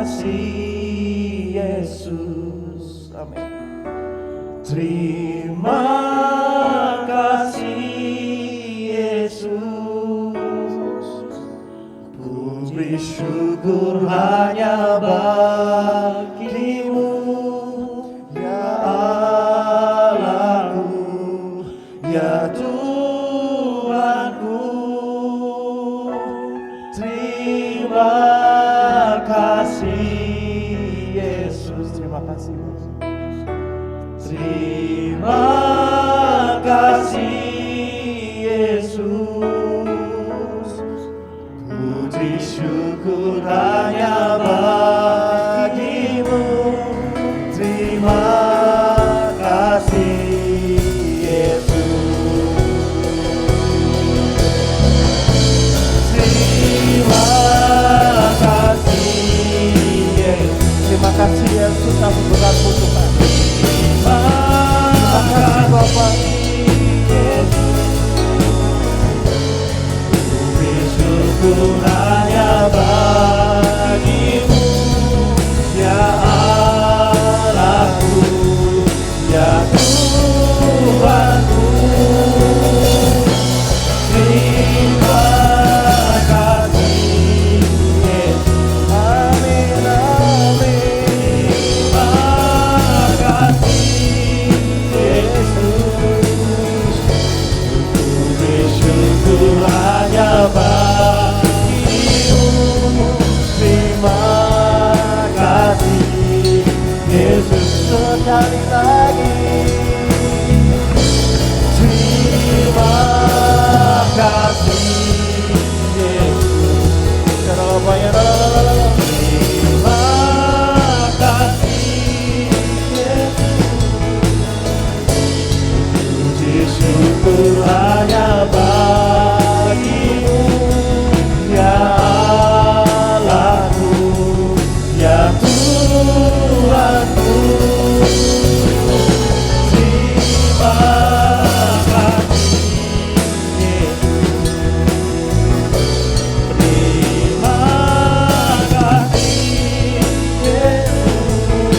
kasih Yesus. Amin. Terima kasih Yesus, ku beri syukur hanya bagimu, ya Allahku, ya Tuhanku. Terima kasih Yesus, terima kasih. Terima kasih Yesus, puji syukur hanya bagimu. Terima kasih Yesus, terima kasih Yesus, terima kasih Yesus atas beratmu Tuhan. Terima kasih Bapa Yesus, puji syukur hanya bagimu, ya Allahku, ya Tuhanku. Terima kasih Yesus, amin amin. Terima kasih Yesus, puji syukur hanya bagimu. Terima kasih Yesus, sekali lagi. Terima kasih Yesus. Terima kasih Yesus, puji syukur hanya bagimu, ya Allahku, ya Tuhanku. Terima kasih Yesus, terima kasih Yesus,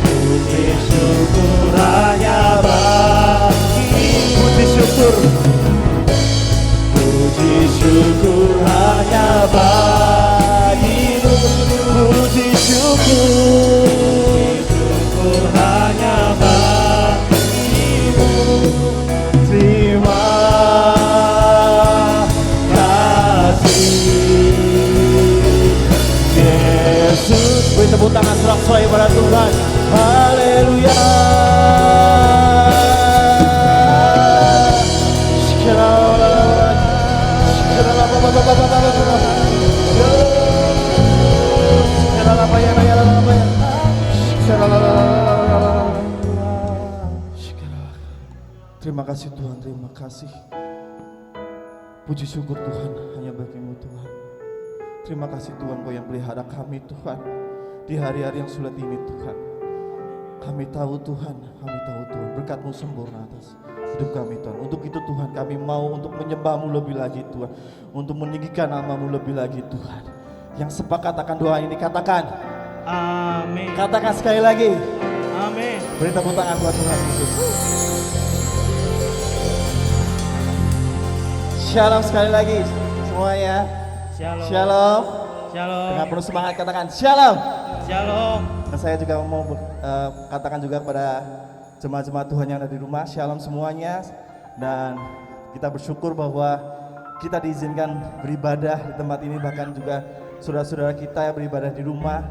puji syukur hanya bagimu. Puji syukur, puji syukur hanya bagimu. Puji syukur hanya bagimu. Terima kasih Yesus. Beri tepuk tangan sorak-sorai pada Tuhan. Haleluya. Terima kasih Tuhan, terima kasih. Puji syukur Tuhan hanya bagimu Tuhan. Terima kasih Tuhan, Kau yang pelihara kami Tuhan di hari-hari yang sulit ini Tuhan. Kami tahu Tuhan berkat-Mu sempurna atas hidup kami Tuhan. Untuk itu Tuhan kami mau untuk menyembah-Mu lebih lagi Tuhan, untuk meninggikan nama-Mu lebih lagi Tuhan. Yang sepakat akan doa ini katakan amin. Katakan sekali lagi amin. Beri tepuk tangan buat Tuhan Yesus. Shalom sekali lagi semuanya. Shalom. Shalom. Shalom. Dengan penuh semangat katakan shalom. Shalom. Dan saya juga mau katakan juga kepada jemaat-jemaat Tuhan yang ada di rumah, shalom semuanya. Dan kita bersyukur bahwa kita diizinkan beribadah di tempat ini, bahkan juga saudara-saudara kita yang beribadah di rumah,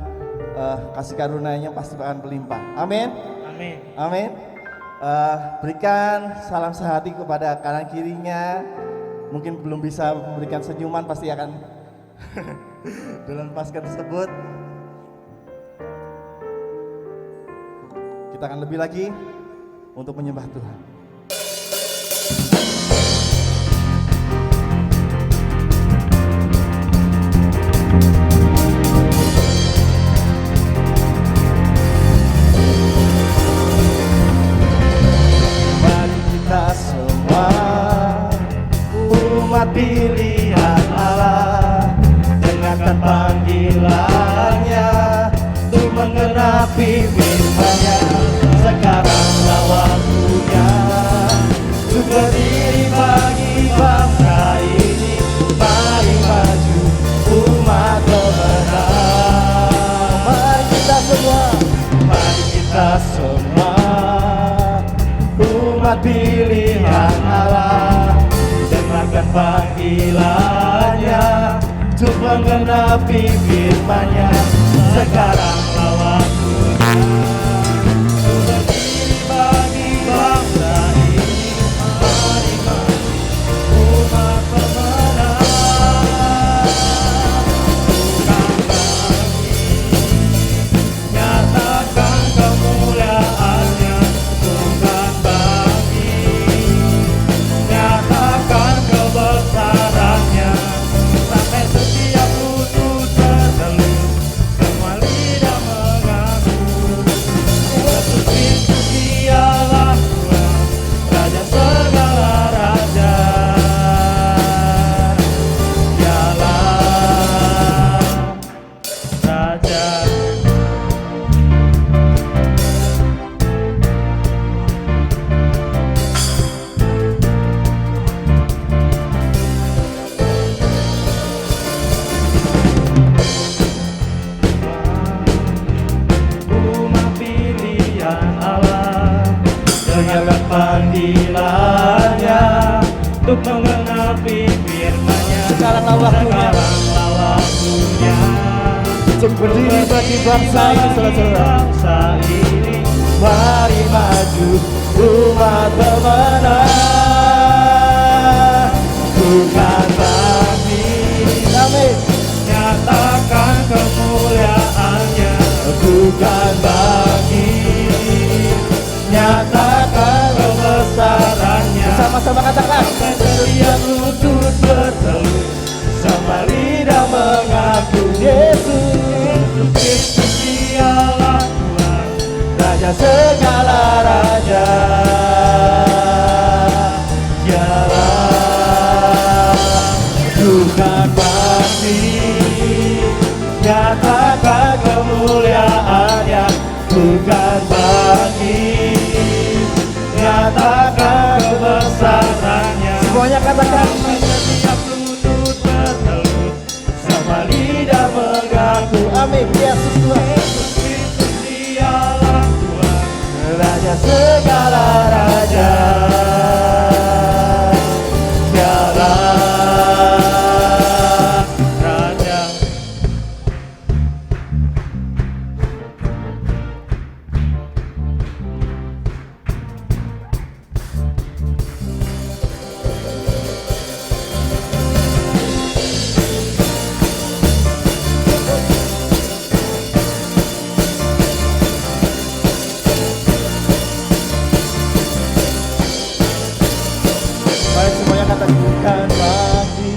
kasih karunia-Nya pasti akan berlimpah. Amin. Amin. Amin. Berikan salam sehati kepada kanan kirinya. Mungkin belum bisa memberikan senyuman, pasti akan dalam pasca tersebut. Kita akan lebih lagi untuk menyembah Tuhan. Bagi kita semua umat pilihan Allah, dengarkan panggilan menggenapi firman-Nya. Sekaranglah waktunya untuk berdiri bagi bangsa ini. Mari maju umat pemenang. Mari kita semua, mari kita semua, umat pilihan Allah, dengarkan panggilannya untuk menggenapi firman-Nya. Sekaranglah waktunya untuk berdiri bagi bangsa ini. Mari maju umat pemenang. Nyatakan kemuliaan-Nya, bukan bagi, nyatakan kebesaran-Nya, sampai setiap lutut bertelut, semua lidah mengaku Yesus Kristus dialah Tuhan, Raja segala raja. Dialah Raja. Umat pilihan Allah, dengarkan panggilannya untuk menggenapi firman-Nya. Sekaranglah waktunya untuk berdiri bagi bangsa ini, bangsa ini. Mari maju umat pemenang, bukan bagi. Amin. Nyatakan kemuliaan-Nya, bukan bagi, nyatakan kebesaran-Nya. Sama-sama katakan. Setiap lutut bertelut, sama lidah mengaku Yesus Kristus dialah Tuhan, Raja segala raja. Dialah bukan bagi, nyatakan kemuliaan-Nya, bukan bagi, nyatakan kebesaran-Nya. Semuanya katakan. Setiap lutut bertelut, sama lidah mengaku. Amin. Yesus Tuhan, Yesus Kristus dialah Tuhan, Raja segala raja. Dialah Raja. Mari semuanya katakan, bukan bagi,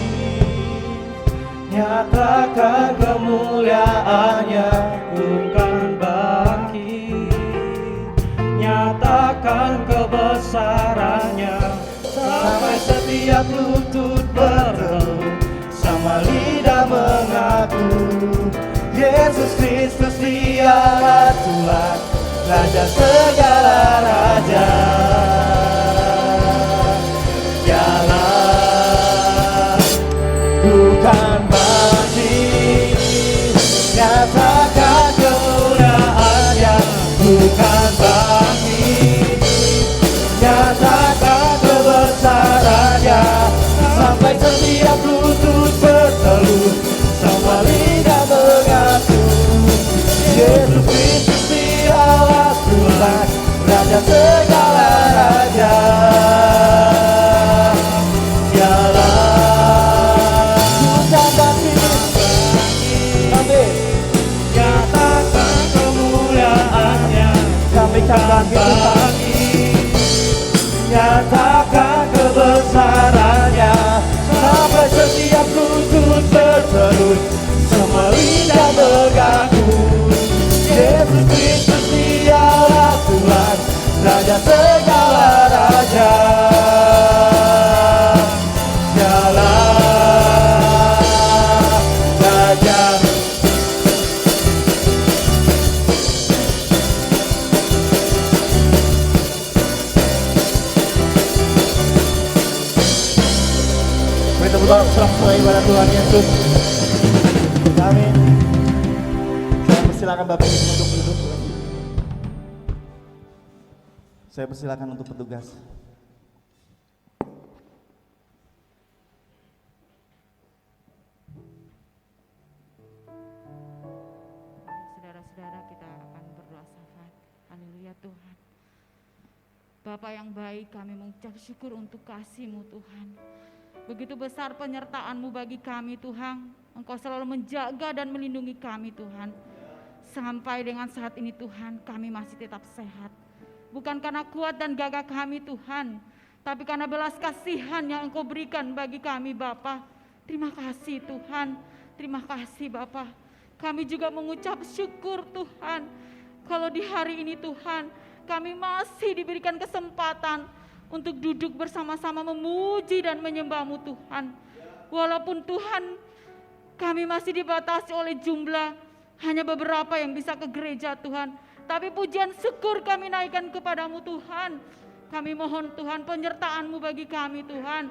nyatakan kemuliaan-Nya, bukan bagi, nyatakan kebesaran-Nya, sampai setiap lutut bertelut, sama lidah mengaku Yesus Kristus dialah Tuhan, Raja segala raja. Dialah bukan bagi, nyatakan kemuliaan-Nya, bukan bagi, nyatakan kebesaran-Nya, sampai setiap lutut bertelut, semua lidah mengaku Yesus Kristus dialah Tuhan, Raja segala raja. Dialah bukan bagi, amin, nyatakan kemuliaan-Nya, kami bagi, nyatakan kebesaran-Nya, sampai setiap lutut bertelut, semua lidah mengaku Yesus Kristus dialah Tuhan, Raja segala raja. Dialah Raja. bersorak-sorai pada Tuhan Yesus. Amin. Saya persilakan Bapak Ibu untuk duduk lagi. Saya persilakan untuk petugas. Saudara-saudara, kita akan berdoa syafaat. Haleluya Tuhan. Bapa yang baik, kami mengucap syukur untuk kasih-Mu Tuhan. Begitu besar penyertaan-Mu bagi kami Tuhan. Engkau selalu menjaga dan melindungi kami Tuhan. Sampai dengan saat ini Tuhan, kami masih tetap sehat. Bukan karena kuat dan gagah kami Tuhan, tapi karena belas kasihan yang Engkau berikan bagi kami Bapa. Terima kasih Tuhan. Terima kasih Bapa. Kami juga mengucap syukur Tuhan. Kalau di hari ini Tuhan, kami masih diberikan kesempatan untuk duduk bersama-sama memuji dan menyembah-Mu Tuhan. Walaupun Tuhan kami masih dibatasi oleh jumlah, hanya beberapa yang bisa ke gereja Tuhan. Tapi pujian syukur kami naikkan kepadamu Tuhan. Kami mohon Tuhan penyertaan-Mu bagi kami Tuhan.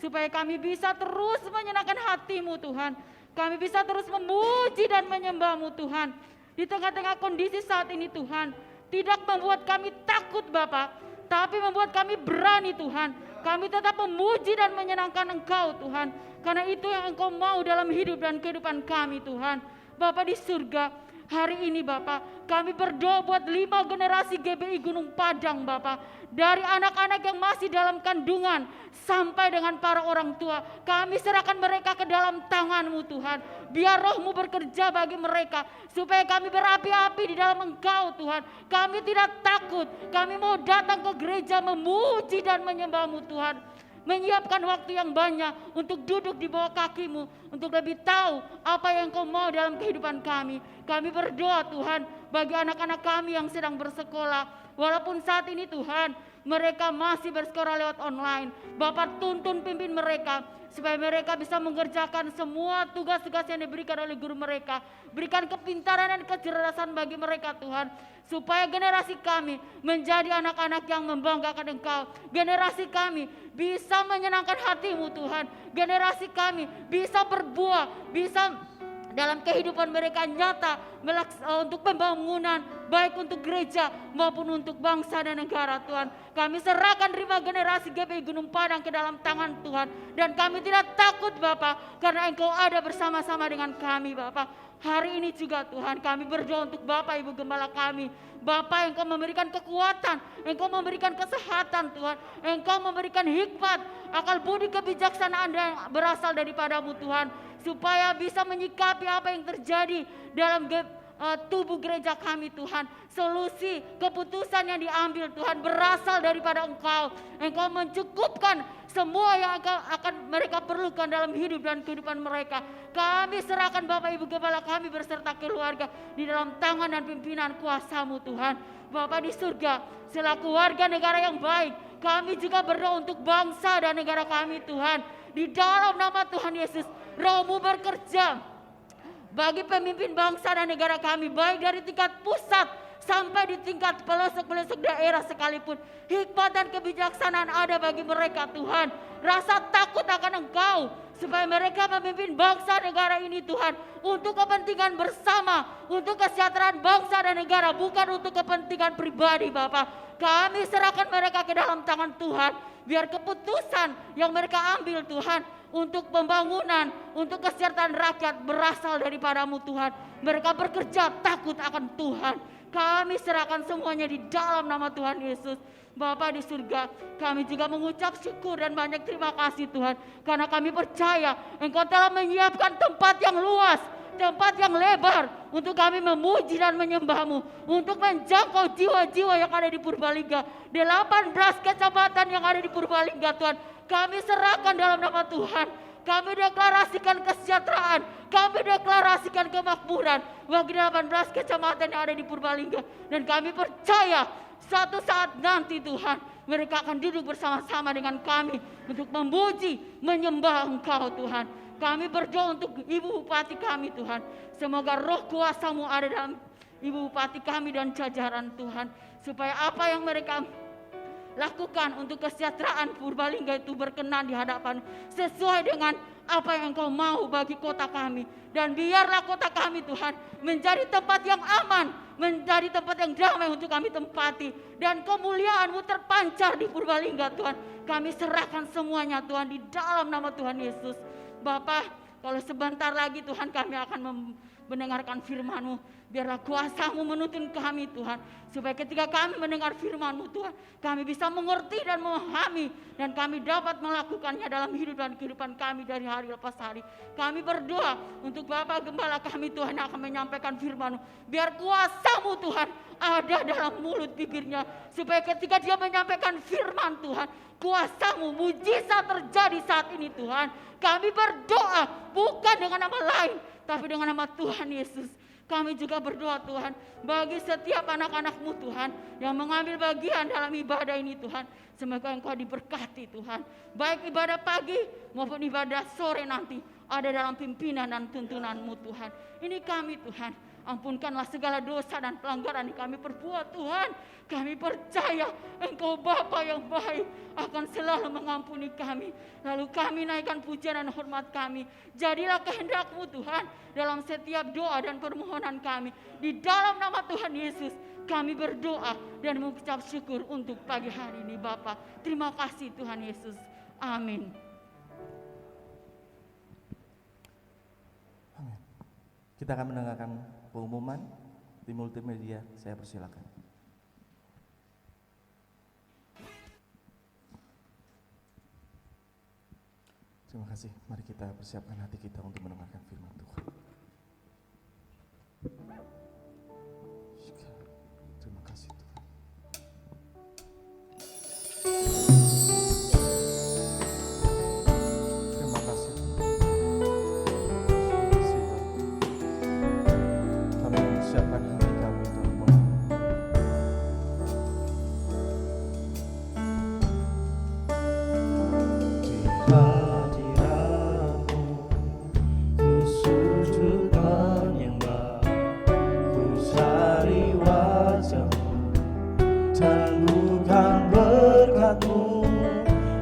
Supaya kami bisa terus menyenangkan hati-Mu Tuhan. Kami bisa terus memuji dan menyembah-Mu Tuhan. Di tengah-tengah kondisi saat ini Tuhan, tidak membuat kami takut Bapa, tapi membuat kami berani Tuhan. Kami tetap memuji dan menyenangkan Engkau Tuhan. Karena itu yang Engkau mau dalam hidup dan kehidupan kami Tuhan. Bapa di surga, hari ini Bapak, kami berdoa buat 5 generasi GBI Gunung Padang Bapak. Dari anak-anak yang masih dalam kandungan sampai dengan para orang tua. Kami serahkan mereka ke dalam tangan-Mu Tuhan. Biar Roh-Mu bekerja bagi mereka. Supaya kami berapi-api di dalam Engkau Tuhan. Kami tidak takut. Kami mau datang ke gereja memuji dan menyembah-Mu Tuhan. Menyiapkan waktu yang banyak untuk duduk di bawah kaki-Mu, untuk lebih tahu apa yang Kau mau dalam kehidupan kami. Kami berdoa Tuhan bagi anak-anak kami yang sedang bersekolah. Walaupun saat ini Tuhan, mereka masih bersekolah lewat online. Bapak tuntun pimpin mereka, supaya mereka bisa mengerjakan semua tugas-tugas yang diberikan oleh guru mereka. Berikan kepintaran dan kecerdasan bagi mereka Tuhan. Supaya generasi kami menjadi anak-anak yang membanggakan Engkau. Generasi kami bisa menyenangkan hati-Mu Tuhan. Generasi kami bisa berbuah, bisa dalam kehidupan mereka nyata untuk pembangunan, baik untuk gereja maupun untuk bangsa dan negara Tuhan. Kami serahkan 5 generasi GBI Gunung Padang ke dalam tangan Tuhan. Dan kami tidak takut Bapak, karena Engkau ada bersama-sama dengan kami Bapak. Hari ini juga Tuhan kami berdoa untuk Bapak Ibu Gembala kami. Bapak Engkau memberikan kekuatan, Engkau memberikan kesehatan Tuhan. Engkau memberikan hikmat, akal budi kebijaksanaan yang berasal daripada-Mu Tuhan. Supaya bisa menyikapi apa yang terjadi dalam tubuh gereja kami Tuhan. Solusi, keputusan yang diambil Tuhan berasal daripada Engkau. Engkau mencukupkan semua yang akan mereka perlukan dalam hidup dan kehidupan mereka. Kami serahkan Bapak Ibu Gembala kami beserta keluarga di dalam tangan dan pimpinan kuasa-Mu Tuhan. Bapak di surga, selaku warga negara yang baik, kami juga berdoa untuk bangsa dan negara kami Tuhan. Di dalam nama Tuhan Yesus, Roh-Mu bekerja bagi pemimpin bangsa dan negara kami, baik dari tingkat pusat sampai di tingkat pelosok-pelosok daerah sekalipun. Hikmat dan kebijaksanaan ada bagi mereka Tuhan. Rasa takut akan Engkau, supaya mereka memimpin bangsa negara ini Tuhan, untuk kepentingan bersama, untuk kesejahteraan bangsa dan negara, bukan untuk kepentingan pribadi Bapak. Kami serahkan mereka ke dalam tangan Tuhan. Biar keputusan yang mereka ambil Tuhan untuk pembangunan, untuk kesejahteraan rakyat berasal daripada-Mu Tuhan. Mereka bekerja takut akan Tuhan. Kami serahkan semuanya di dalam nama Tuhan Yesus. Bapa di surga, kami juga mengucap syukur dan banyak terima kasih Tuhan. Karena kami percaya Engkau telah menyiapkan tempat yang luas, tempat yang lebar untuk kami memuji dan menyembah-Mu, untuk menjangkau jiwa-jiwa yang ada di Purbalingga, 18 kecamatan yang ada di Purbalingga Tuhan. Kami serahkan dalam nama Tuhan. Kami deklarasikan kesejahteraan, kami deklarasikan kemakmuran bagi 18 kecamatan yang ada di Purbalingga. Dan kami percaya suatu saat nanti Tuhan, mereka akan duduk bersama-sama dengan kami untuk memuji, menyembah Engkau Tuhan. Kami berdoa untuk Ibu Bupati kami Tuhan. Semoga roh kuasa-Mu ada dalam Ibu Bupati kami dan jajaran Tuhan. Supaya apa yang mereka lakukan untuk kesejahteraan Purbalingga itu berkenan di hadapan sesuai dengan apa yang Engkau mau bagi kota kami. Dan biarlah kota kami Tuhan menjadi tempat yang aman, menjadi tempat yang damai untuk kami tempati. Dan kemuliaan-Mu terpancar di Purbalingga Tuhan. Kami serahkan semuanya Tuhan di dalam nama Tuhan Yesus. Bapa, kalau sebentar lagi Tuhan kami akan mendengarkan firman-Mu, biarlah kuasa-Mu menuntun kami Tuhan, supaya ketika kami mendengar firman-Mu Tuhan, kami bisa mengerti dan memahami, dan kami dapat melakukannya dalam hidup dan kehidupan kami dari hari lepas hari. Kami berdoa untuk Bapak Gembala kami Tuhan yang akan menyampaikan firman-Mu, biar kuasa-Mu Tuhan ada dalam mulut bibirnya, supaya ketika dia menyampaikan firman Tuhan, kuasa-Mu mujizat terjadi saat ini Tuhan. Kami berdoa bukan dengan nama lain, tapi dengan nama Tuhan Yesus. Kami juga berdoa Tuhan bagi setiap anak-anak-Mu Tuhan yang mengambil bagian dalam ibadah ini Tuhan. Semoga Engkau diberkati Tuhan. Baik ibadah pagi maupun ibadah sore nanti ada dalam pimpinan dan tuntunan-Mu Tuhan. Ini kami Tuhan. Ampunkanlah segala dosa dan pelanggaran yang kami perbuat Tuhan. Kami percaya Engkau Bapa yang baik akan selalu mengampuni kami. Lalu kami naikkan pujian dan hormat kami. Jadilah kehendak-Mu Tuhan dalam setiap doa dan permohonan kami. Di dalam nama Tuhan Yesus kami berdoa dan mengucap syukur untuk pagi hari ini Bapa. Terima kasih Tuhan Yesus. Amin. Amin. Kita akan mendengarkan pengumuman di multimedia. Saya persilakan. Terima kasih. Mari kita persiapkan hati kita untuk mendengarkan firman Tuhan. Terima kasih Tuhan. Terima kasih Tuhan. Kami mempersiapkan hati kami Tuhan.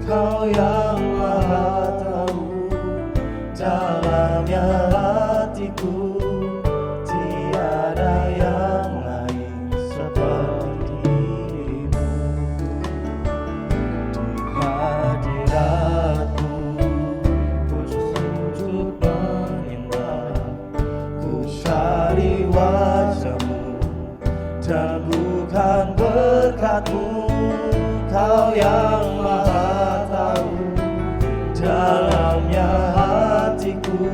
Kau yang maha tahu dalamnya hatiku, tiada yang lain seperti dirimu. Di hadiratmu ku sujud menyembah, ku cari wajahmu dan bukan berkat-Mu. Kau yang maha tahu dalamnya hatiku,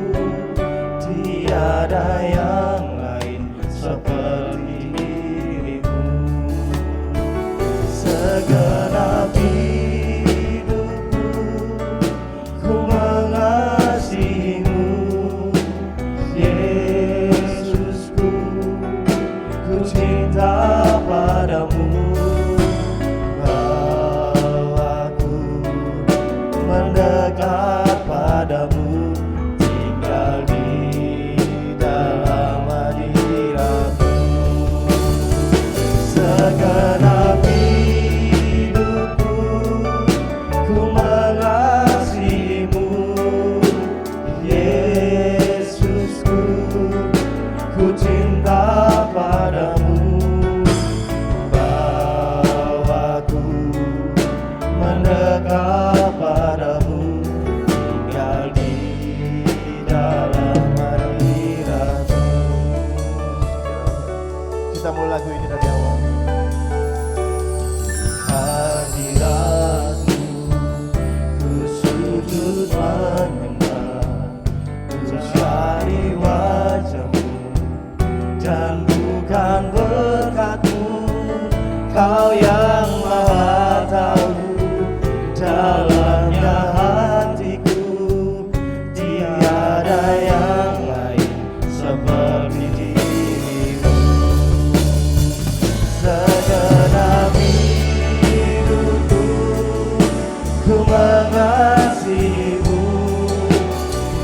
tiada yang lain seperti dirimu. Segenap hidupku ku mengasihimu, Yesusku, ku cinta padamu. Mendekat padamu, tinggal di dalam hadirat-Mu. Segenap hidupku ku mengasihimu, Yesusku, ku cinta padamu. Bawaku mendekat padamu, tinggal di dalam hadirat-Mu. Kita mulai lagu ini dari awal. Hadirat-Mu ku sujud menyembah, ku cari wajah-Mu dan bukan berkat-Mu. Kau yang maha tahu dalamnya hatiku, tiada yang lain seperti dirimu. Segenap hidupku ku mengasihimu,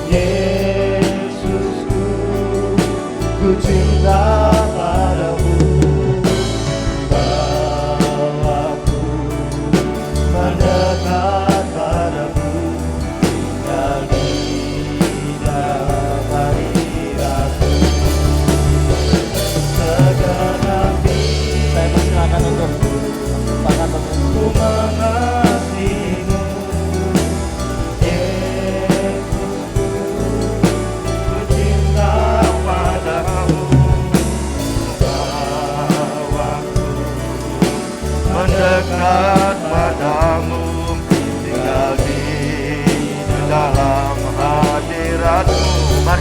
Yesusku, ku cinta padamu. Bawaku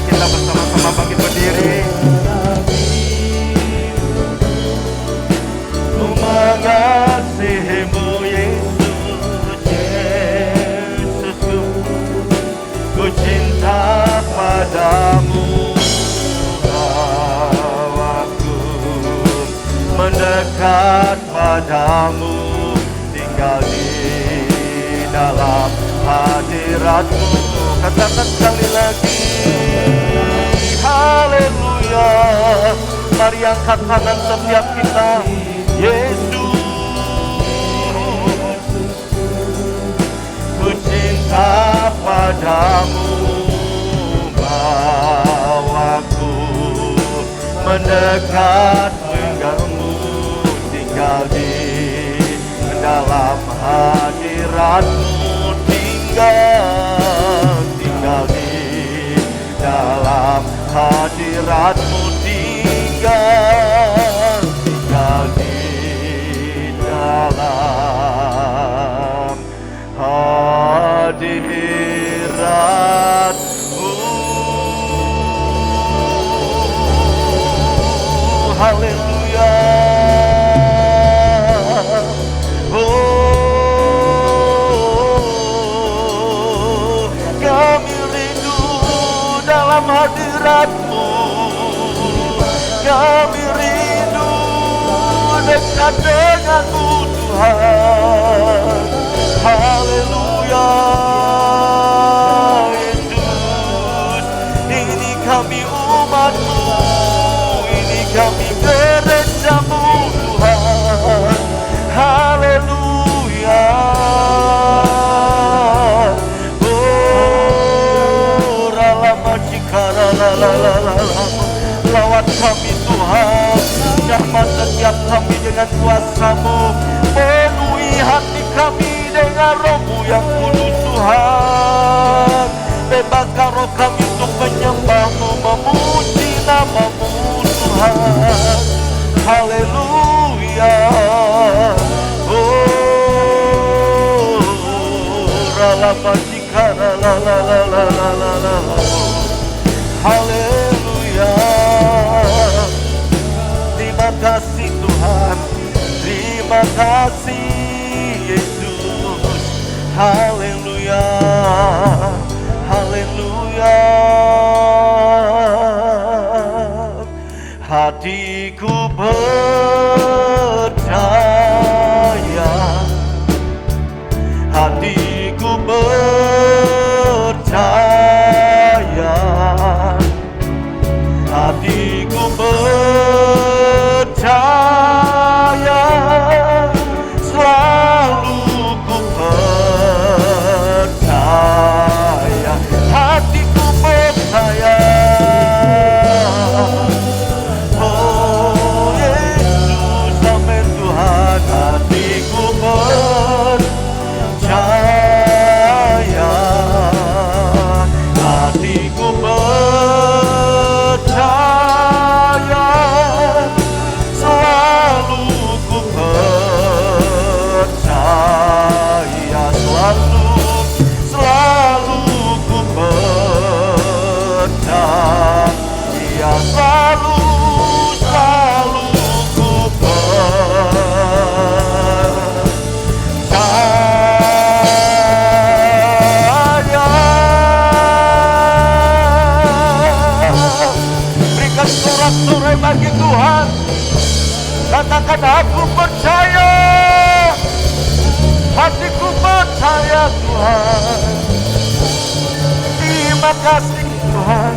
kita bersama-sama bangkit berdiri. Ku mengasihimu Yesus, Yesusku, ku cinta padamu. Aku mendekat padamu, tinggal di dalam hadiratmu. Katakan sekali lagi, haleluya. Mari angkat tangan setiap kita. Yesus, ku cinta padamu, bawaku mendekat denganmu, tinggal di dalam hadiratmu, tinggal di dalam hadiratmu, tinggal di dalam hadiratmu. Haleluya. Kami rindu dalam hadiratmu, kami rindu dekat denganmu Tuhan. Haleluya. Yesus, ini kami umatmu, ini kami gerejamu Tuhan. Haleluya. Lawat kami Tuhan, jamah setiap kami dengan kuasa-Mu, penuhi hati kami dengan Roh-Mu yang kudus Tuhan. Bebaskan roh kami untuk menyembah-Mu, memuji nama-Mu Tuhan. Haleluya. Haleluya. Terima kasih Tuhan, terima kasih Yesus. Haleluya, haleluya. Hatiku percaya, hatiku percaya, hatiku percaya, selalu ku percaya, hatiku percaya. Oh Yesus, amin Tuhan, hatiku percaya, hatiku percaya, selalu ku percaya, selalu ku percaya, selalu ku percaya. Berikan sorak-sorai bagi Tuhan. Katakan, aku percaya, hatiku percaya Tuhan. Terima kasih Tuhan.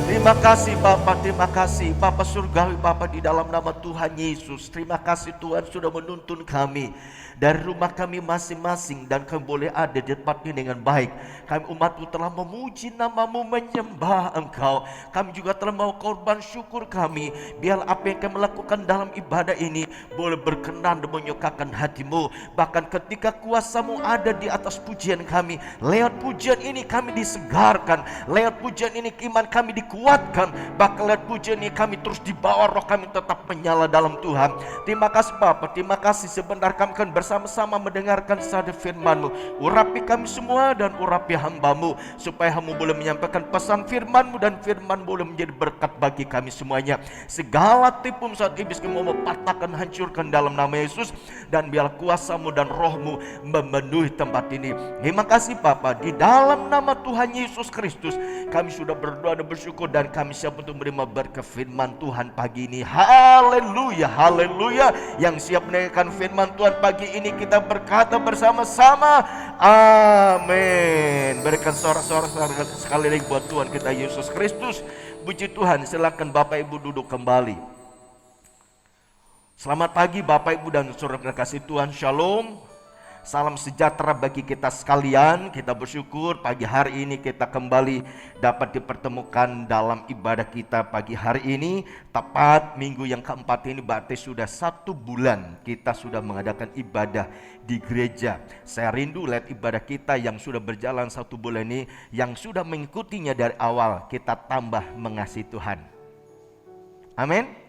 Terima kasih Bapa, terima kasih Bapa surgawi, Bapa di dalam nama Tuhan Yesus. Terima kasih Tuhan sudah menuntun kami dari rumah kami masing-masing, dan kami boleh ada di tempat ini dengan baik. Kami umat-Mu telah memuji nama-Mu, menyembah Engkau. Kami juga telah mau korban syukur kami. Biar apa yang kami lakukan dalam ibadah ini boleh berkenan dan menyukakan hati-Mu. Bahkan ketika kuasa-Mu ada di atas pujian kami, lewat pujian ini kami disegarkan, lewat pujian ini iman kami dikuatkan. diingatkan, bakalan pujian ini kami terus dibawa, roh kami tetap menyala dalam Tuhan. Terima kasih Bapa, terima kasih sebentar kami akan bersama-sama mendengarkan sabda firman-Mu. Urapi kami semua dan urapi hamba-Mu, supaya Hamba boleh menyampaikan pesan firman-Mu dan firman boleh menjadi berkat bagi kami semuanya. Segala tipu saat iblis kami mau patahkan, hancurkan dalam nama Yesus, dan biar kuasa-Mu dan roh-Mu memenuhi tempat ini. Terima kasih Bapa, di dalam nama Tuhan Yesus Kristus kami sudah berdoa dan bersyukur, dan kami siap untuk menerima berkat firman Tuhan pagi ini. Haleluya, haleluya. Yang siap mendengarkan firman Tuhan pagi ini, kita berkata bersama-sama amin. Berikan sorak-sorak sekali lagi buat Tuhan kita Yesus Kristus. Puji Tuhan. Silakan Bapak Ibu duduk kembali. Selamat pagi Bapak Ibu dan saudara kasih Tuhan. Shalom. Salam sejahtera bagi kita sekalian. Kita bersyukur pagi hari ini kita kembali dapat dipertemukan dalam ibadah kita pagi hari ini. Tepat minggu yang keempat ini, berarti sudah 1 bulan kita sudah mengadakan ibadah di gereja. Saya rindu lihat ibadah kita yang sudah berjalan 1 bulan ini, yang sudah mengikutinya dari awal. Kita tambah mengasihi Tuhan. Amin.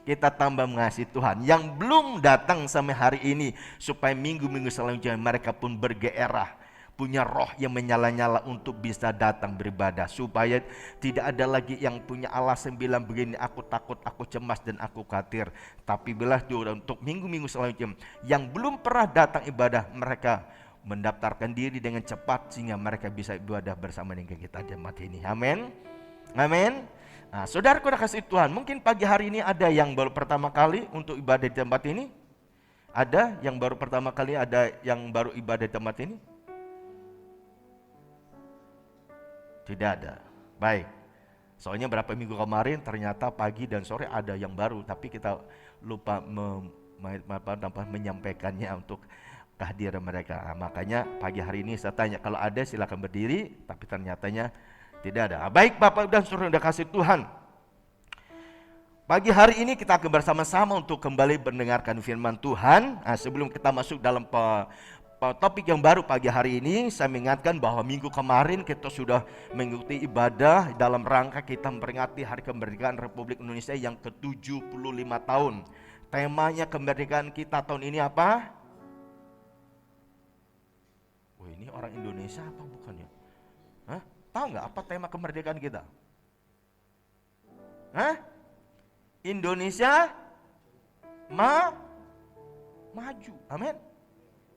Kita tambah mengasihi Tuhan. Yang belum datang sampai hari ini, supaya minggu-minggu selanjutnya mereka pun bergairah, punya roh yang menyala-nyala untuk bisa datang beribadah. Supaya tidak ada lagi yang punya alasan bilang begini, aku takut, aku cemas, dan aku khawatir. Tapi bila untuk minggu-minggu selanjutnya yang belum pernah datang ibadah, mereka mendaftarkan diri dengan cepat sehingga mereka bisa ibadah bersama dengan kita jemaat ini. Amin. Amin. Nah, saudaraku kasih Tuhan, mungkin pagi hari ini ada yang baru pertama kali untuk ibadah di tempat ini? Ada yang baru pertama kali, ada yang baru ibadah di tempat ini? Tidak ada. Baik. Soalnya berapa minggu kemarin ternyata pagi dan sore ada yang baru, tapi kita lupa menyampaikannya untuk kehadiran mereka. Nah, makanya pagi hari ini saya tanya, kalau ada silakan berdiri, tapi ternyatanya tidak ada. Baik Bapak dan Saudara yang kasih Tuhan. Pagi hari ini kita akan bersama-sama untuk kembali mendengarkan firman Tuhan. Nah, sebelum kita masuk dalam topik yang baru pagi hari ini, saya mengingatkan bahwa minggu kemarin kita sudah mengikuti ibadah dalam rangka kita memperingati Hari Kemerdekaan Republik Indonesia yang ke-75 tahun. Temanya kemerdekaan kita tahun ini apa? Wah, ini orang Indonesia apa bukan ya? Hah? Tahu nggak apa tema kemerdekaan kita? Hah? Indonesia maju. Amin.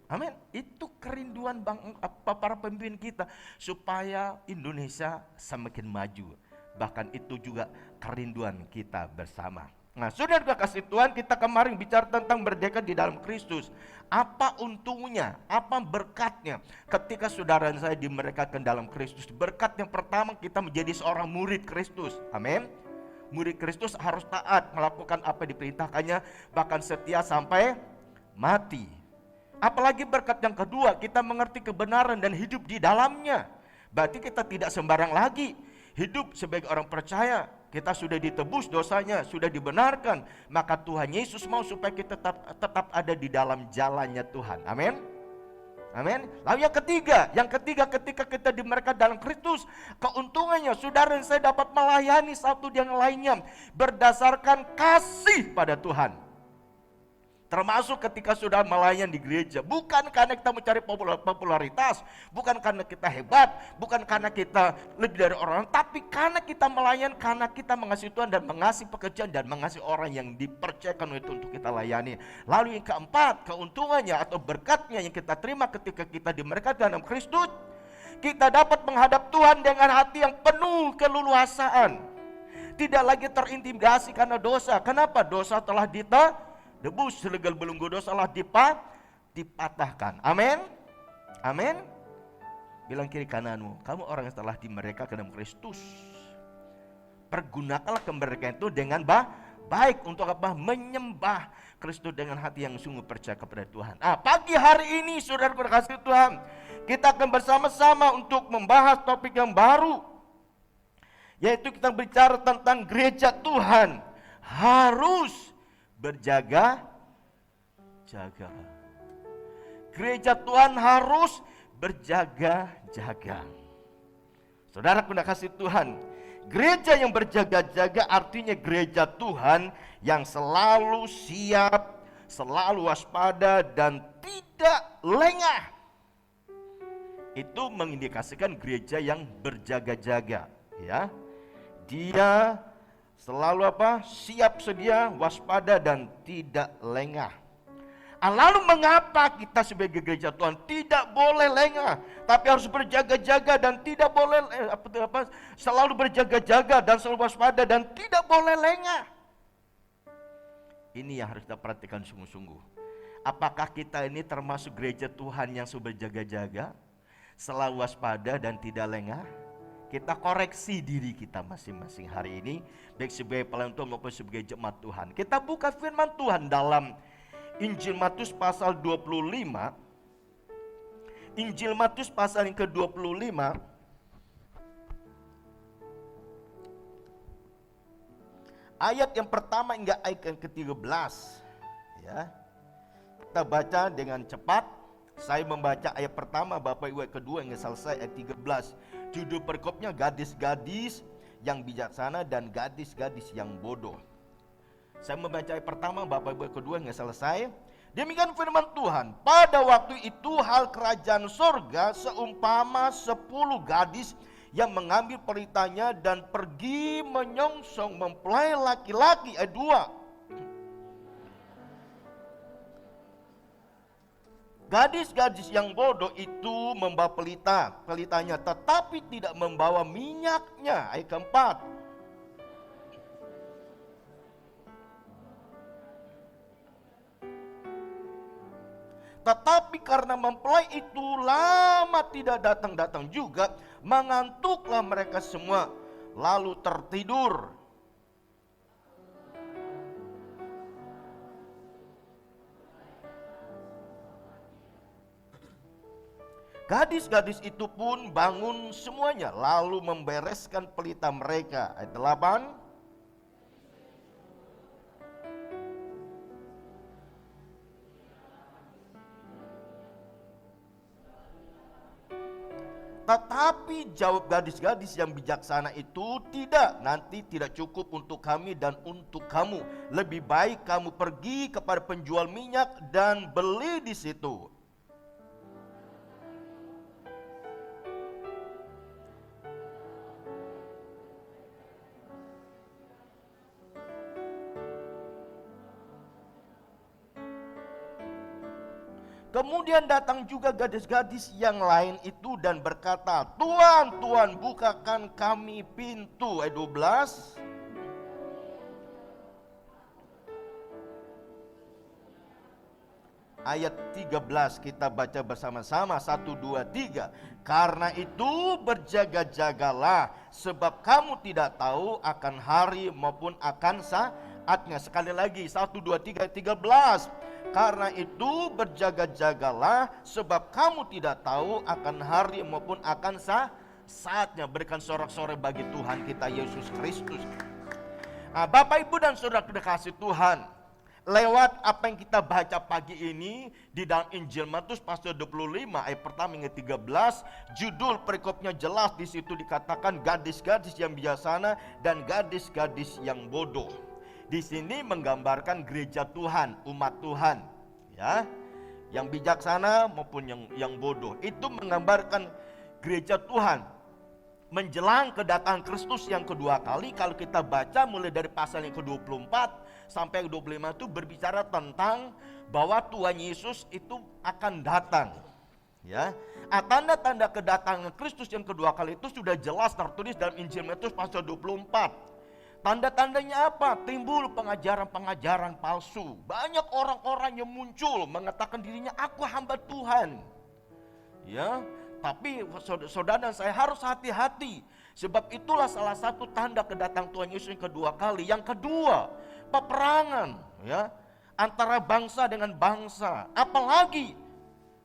Amin. Itu kerinduan para pemimpin kita supaya Indonesia semakin maju. Bahkan itu juga kerinduan kita bersama. Nah, saudara kasih Tuhan, kita kemarin bicara tentang merdeka di dalam Kristus. Apa untungnya, apa berkatnya ketika saudara dan saya dimerdekakan dalam Kristus? Berkat yang pertama, kita menjadi seorang murid Kristus. Amin. Murid Kristus harus taat, melakukan apa yang diperintahkannya, bahkan setia sampai mati. Apalagi berkat yang kedua, kita mengerti kebenaran dan hidup di dalamnya. Berarti kita tidak sembarang lagi hidup sebagai orang percaya. Kita sudah ditebus dosanya, sudah dibenarkan. Maka Tuhan Yesus mau supaya kita tetap ada di dalam jalannya Tuhan. Amin. Amin. Lalu yang ketiga ketika kita dimerdekakan dalam Kristus, keuntungannya saudara dan saya dapat melayani satu yang lainnya berdasarkan kasih pada Tuhan. Termasuk ketika sudah melayani di gereja, bukan karena kita mencari popularitas, bukan karena kita hebat, bukan karena kita lebih dari orang, tapi karena kita melayani, karena kita mengasihi Tuhan dan mengasihi pekerjaan dan mengasihi orang yang dipercayakan itu untuk kita layani. Lalu yang keempat, keuntungannya atau berkatnya yang kita terima ketika kita dimerdekakan dalam Kristus, kita dapat menghadap Tuhan dengan hati yang penuh keleluasaan. Tidak lagi terintimidasi karena dosa. Kenapa? Dosa telah debus, selegal belenggu dosa telah dipatahkan. Amin. Amin. Bilang kiri kananmu, kamu orang yang telah dimerdekakan dalam Kristus. Pergunakanlah kemerdekaan itu dengan baik untuk apa? Menyembah Kristus dengan hati yang sungguh percaya kepada Tuhan. Pagi hari ini saudara kasih Tuhan, kita akan bersama-sama untuk membahas topik yang baru, yaitu kita bicara tentang gereja Tuhan harus berjaga-jaga. Gereja Tuhan harus berjaga-jaga. Saudara kasih Tuhan, Gereja yang berjaga-jaga artinya gereja Tuhan yang selalu siap, selalu waspada dan tidak lengah. Itu mengindikasikan gereja yang berjaga-jaga, ya. Dia selalu siap sedia, waspada dan tidak lengah. Lalu mengapa kita sebagai gereja Tuhan tidak boleh lengah, tapi harus berjaga-jaga dan tidak boleh selalu berjaga-jaga dan selalu waspada dan tidak boleh lengah? Ini yang harus kita perhatikan sungguh-sungguh. Apakah kita ini termasuk gereja Tuhan yang selalu berjaga-jaga, selalu waspada dan tidak lengah? Kita koreksi diri kita masing-masing hari ini, baik sebagai pelayan Tuhan maupun sebagai jemaat Tuhan. Kita buka firman Tuhan dalam Injil Matius pasal 25. Injil Matius pasal yang ke-25. Ayat yang pertama hingga ayat yang ke-13. Ya. Kita baca dengan cepat. Saya membaca ayat pertama, Bapak Ibu ayat kedua hingga selesai ayat 13. Judul perikopnya gadis-gadis yang bijaksana dan gadis-gadis yang bodoh. Saya membaca ayat pertama, Bapak Ibu ayat kedua hingga selesai. Demikian firman Tuhan. Pada waktu itu hal kerajaan sorga seumpama 10 gadis yang mengambil peritanya dan pergi menyongsong mempelai laki-laki. Ayat 2. Gadis-gadis yang bodoh itu membawa pelitanya tetapi tidak membawa minyaknya. Ayat keempat. Tetapi karena mempelai itu lama tidak datang-datang juga, mengantuklah mereka semua, lalu tertidur. Gadis-gadis itu pun bangun semuanya, lalu membereskan pelita mereka. Ayat 8. Tetapi jawab gadis-gadis yang bijaksana itu, tidak, nanti tidak cukup untuk kami dan untuk kamu. Lebih baik kamu pergi kepada penjual minyak dan beli di situ. Kemudian datang juga gadis-gadis yang lain itu dan berkata, Tuan, Tuan, bukakan kami pintu. Ayat 12. Ayat 13 kita baca bersama-sama. 1, 2, 3. Karena itu berjaga-jagalah, sebab kamu tidak tahu akan hari maupun akan saatnya. Sekali lagi, 1, 2, 3, 13. Karena itu berjaga-jagalah, sebab kamu tidak tahu akan hari maupun akan saatnya. Berikan sorak-sorai bagi Tuhan kita Yesus Kristus. Bapak, Ibu dan Saudara kekasih Tuhan, lewat apa yang kita baca pagi ini di dalam Injil Matius pasal 25 ayat pertama hingga 13, judul perikopnya jelas. Di situ dikatakan gadis-gadis yang bijaksana dan gadis-gadis yang bodoh. Di sini menggambarkan gereja Tuhan, umat Tuhan, ya, yang bijaksana maupun yang bodoh. Itu menggambarkan gereja Tuhan menjelang kedatangan Kristus yang kedua kali. Kalau kita baca mulai dari pasal yang ke-24 sampai ke-25 itu berbicara tentang bahwa Tuhan Yesus itu akan datang, ya. Tanda-tanda kedatangan Kristus yang kedua kali itu sudah jelas tertulis dalam Injil Matius pasal 24. Tanda-tandanya apa? Timbul pengajaran-pengajaran palsu. Banyak orang-orang yang muncul mengatakan dirinya, aku hamba Tuhan. Ya, tapi saudara dan saya harus hati-hati. Sebab itulah salah satu tanda kedatangan Tuhan Yesus yang kedua kali. Yang kedua, peperangan, ya, antara bangsa dengan bangsa. Apalagi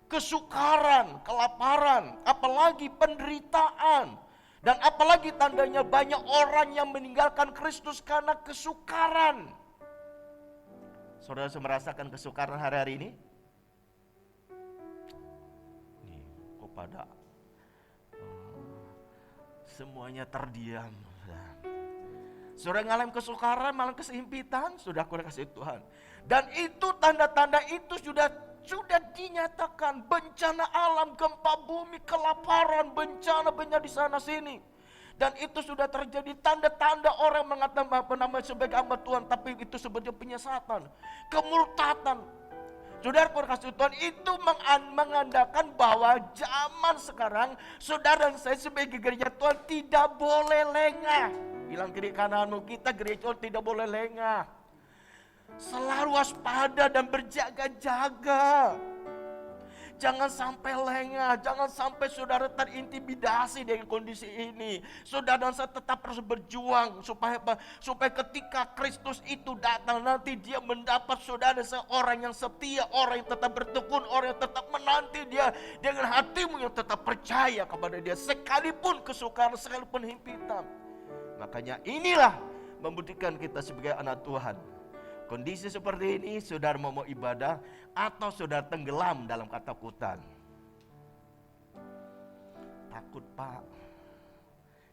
kesukaran, kelaparan, apalagi penderitaan. Dan apalagi tandanya banyak orang yang meninggalkan Kristus karena kesukaran. Saudara merasakan kesukaran hari-hari ini? Nih, kok pada semuanya terdiam. saudara. Saudara ngalamin kesukaran, malam kesempitan, sudah aku kasih Tuhan. Dan itu tanda-tanda itu sudah dinyatakan. Bencana alam, gempa bumi, kelaparan, bencana di sana sini. Dan itu sudah terjadi tanda-tanda orang mengatakan apa namanya sebagai hamba Tuhan, tapi itu sebetulnya penyesatan, kemurtatan. Saudara kasih Tuhan, itu mengandalkan bahwa zaman sekarang saudara dan saya sebagai gereja Tuhan tidak boleh lengah. Bilang kiri kananmu, kita gereja Tuhan tidak boleh lengah. Selalu waspada dan berjaga-jaga. Jangan sampai lengah, jangan sampai saudara terintimidasi dengan kondisi ini. Saudara dan saya tetap harus berjuang supaya apa? Supaya ketika Kristus itu datang nanti dia mendapat saudara seorang yang setia, orang yang tetap bertekun, orang yang tetap menanti dia dengan hatimu yang tetap percaya kepada dia sekalipun kesukaran, sekalipun himpitan. Makanya inilah membuktikan kita sebagai anak Tuhan. Kondisi seperti ini, saudara mau ibadah atau saudara tenggelam dalam ketakutan. Takut Pak,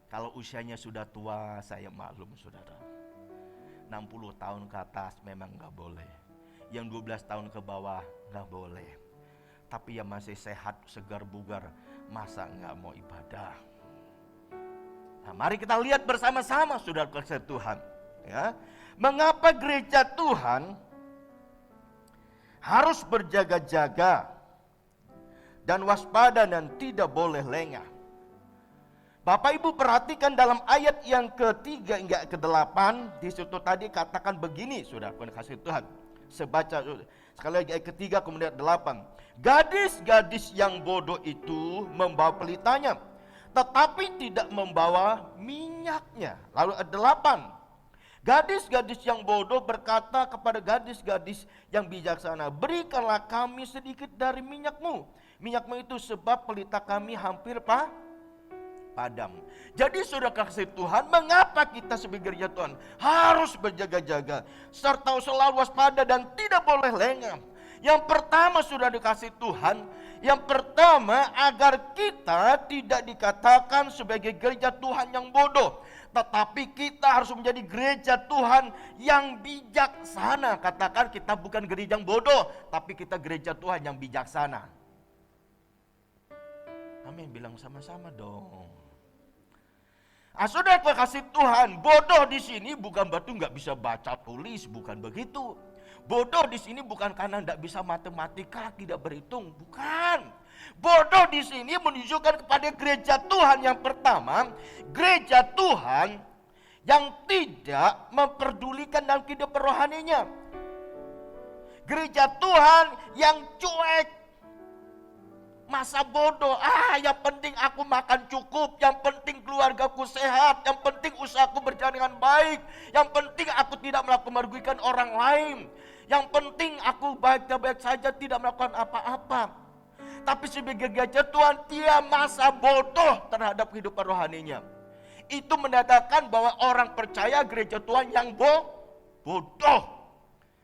kalau usianya sudah tua saya maklum saudara. 60 tahun ke atas memang gak boleh. Yang 12 tahun ke bawah gak boleh. Tapi yang masih sehat, segar, bugar, masa gak mau ibadah? Nah, mari kita lihat bersama-sama saudara kasih Tuhan. Ya. Mengapa gereja Tuhan harus berjaga-jaga dan waspada dan tidak boleh lengah? Bapak Ibu perhatikan dalam ayat yang ketiga hingga ke-8, di situ tadi katakan begini, saudara kasih Tuhan. Sebaca sekali lagi ayat ketiga kemudian 8. Gadis-gadis yang bodoh itu membawa pelitanya, tetapi tidak membawa minyaknya. Lalu ayat 8. Gadis-gadis yang bodoh berkata kepada gadis-gadis yang bijaksana, berikanlah kami sedikit dari minyakmu. Minyakmu itu sebab pelita kami hampir padam. Jadi saudara kasih Tuhan, mengapa kita sebagai gereja Tuhan harus berjaga-jaga serta selalu waspada dan tidak boleh lengah? Yang pertama sudah dikasih Tuhan, yang pertama agar kita tidak dikatakan sebagai gereja Tuhan yang bodoh, tetapi kita harus menjadi gereja Tuhan yang bijaksana. Katakan kita bukan gereja yang bodoh, tapi kita gereja Tuhan yang bijaksana. Amin, bilang sama-sama dong. Saudara kasih Tuhan, bodoh di sini bukan berarti nggak bisa baca tulis, bukan begitu. Bodoh di sini bukan karena tidak bisa matematika, tidak berhitung, bukan. Bodoh di sini menunjukkan kepada gereja Tuhan yang pertama, gereja Tuhan yang tidak memperdulikan dalam kehidupan rohaninya. Gereja Tuhan yang cuek, masa bodoh. Yang penting aku makan cukup, yang penting keluargaku sehat, yang penting usahaku berjalan dengan baik, yang penting aku tidak melakukan merugikan orang lain, yang penting aku baik-baik saja, tidak melakukan apa-apa. Tapi sebagai gereja Tuhan, dia masa bodoh terhadap kehidupan rohaninya. Itu menandakan bahwa orang percaya gereja Tuhan yang bodoh.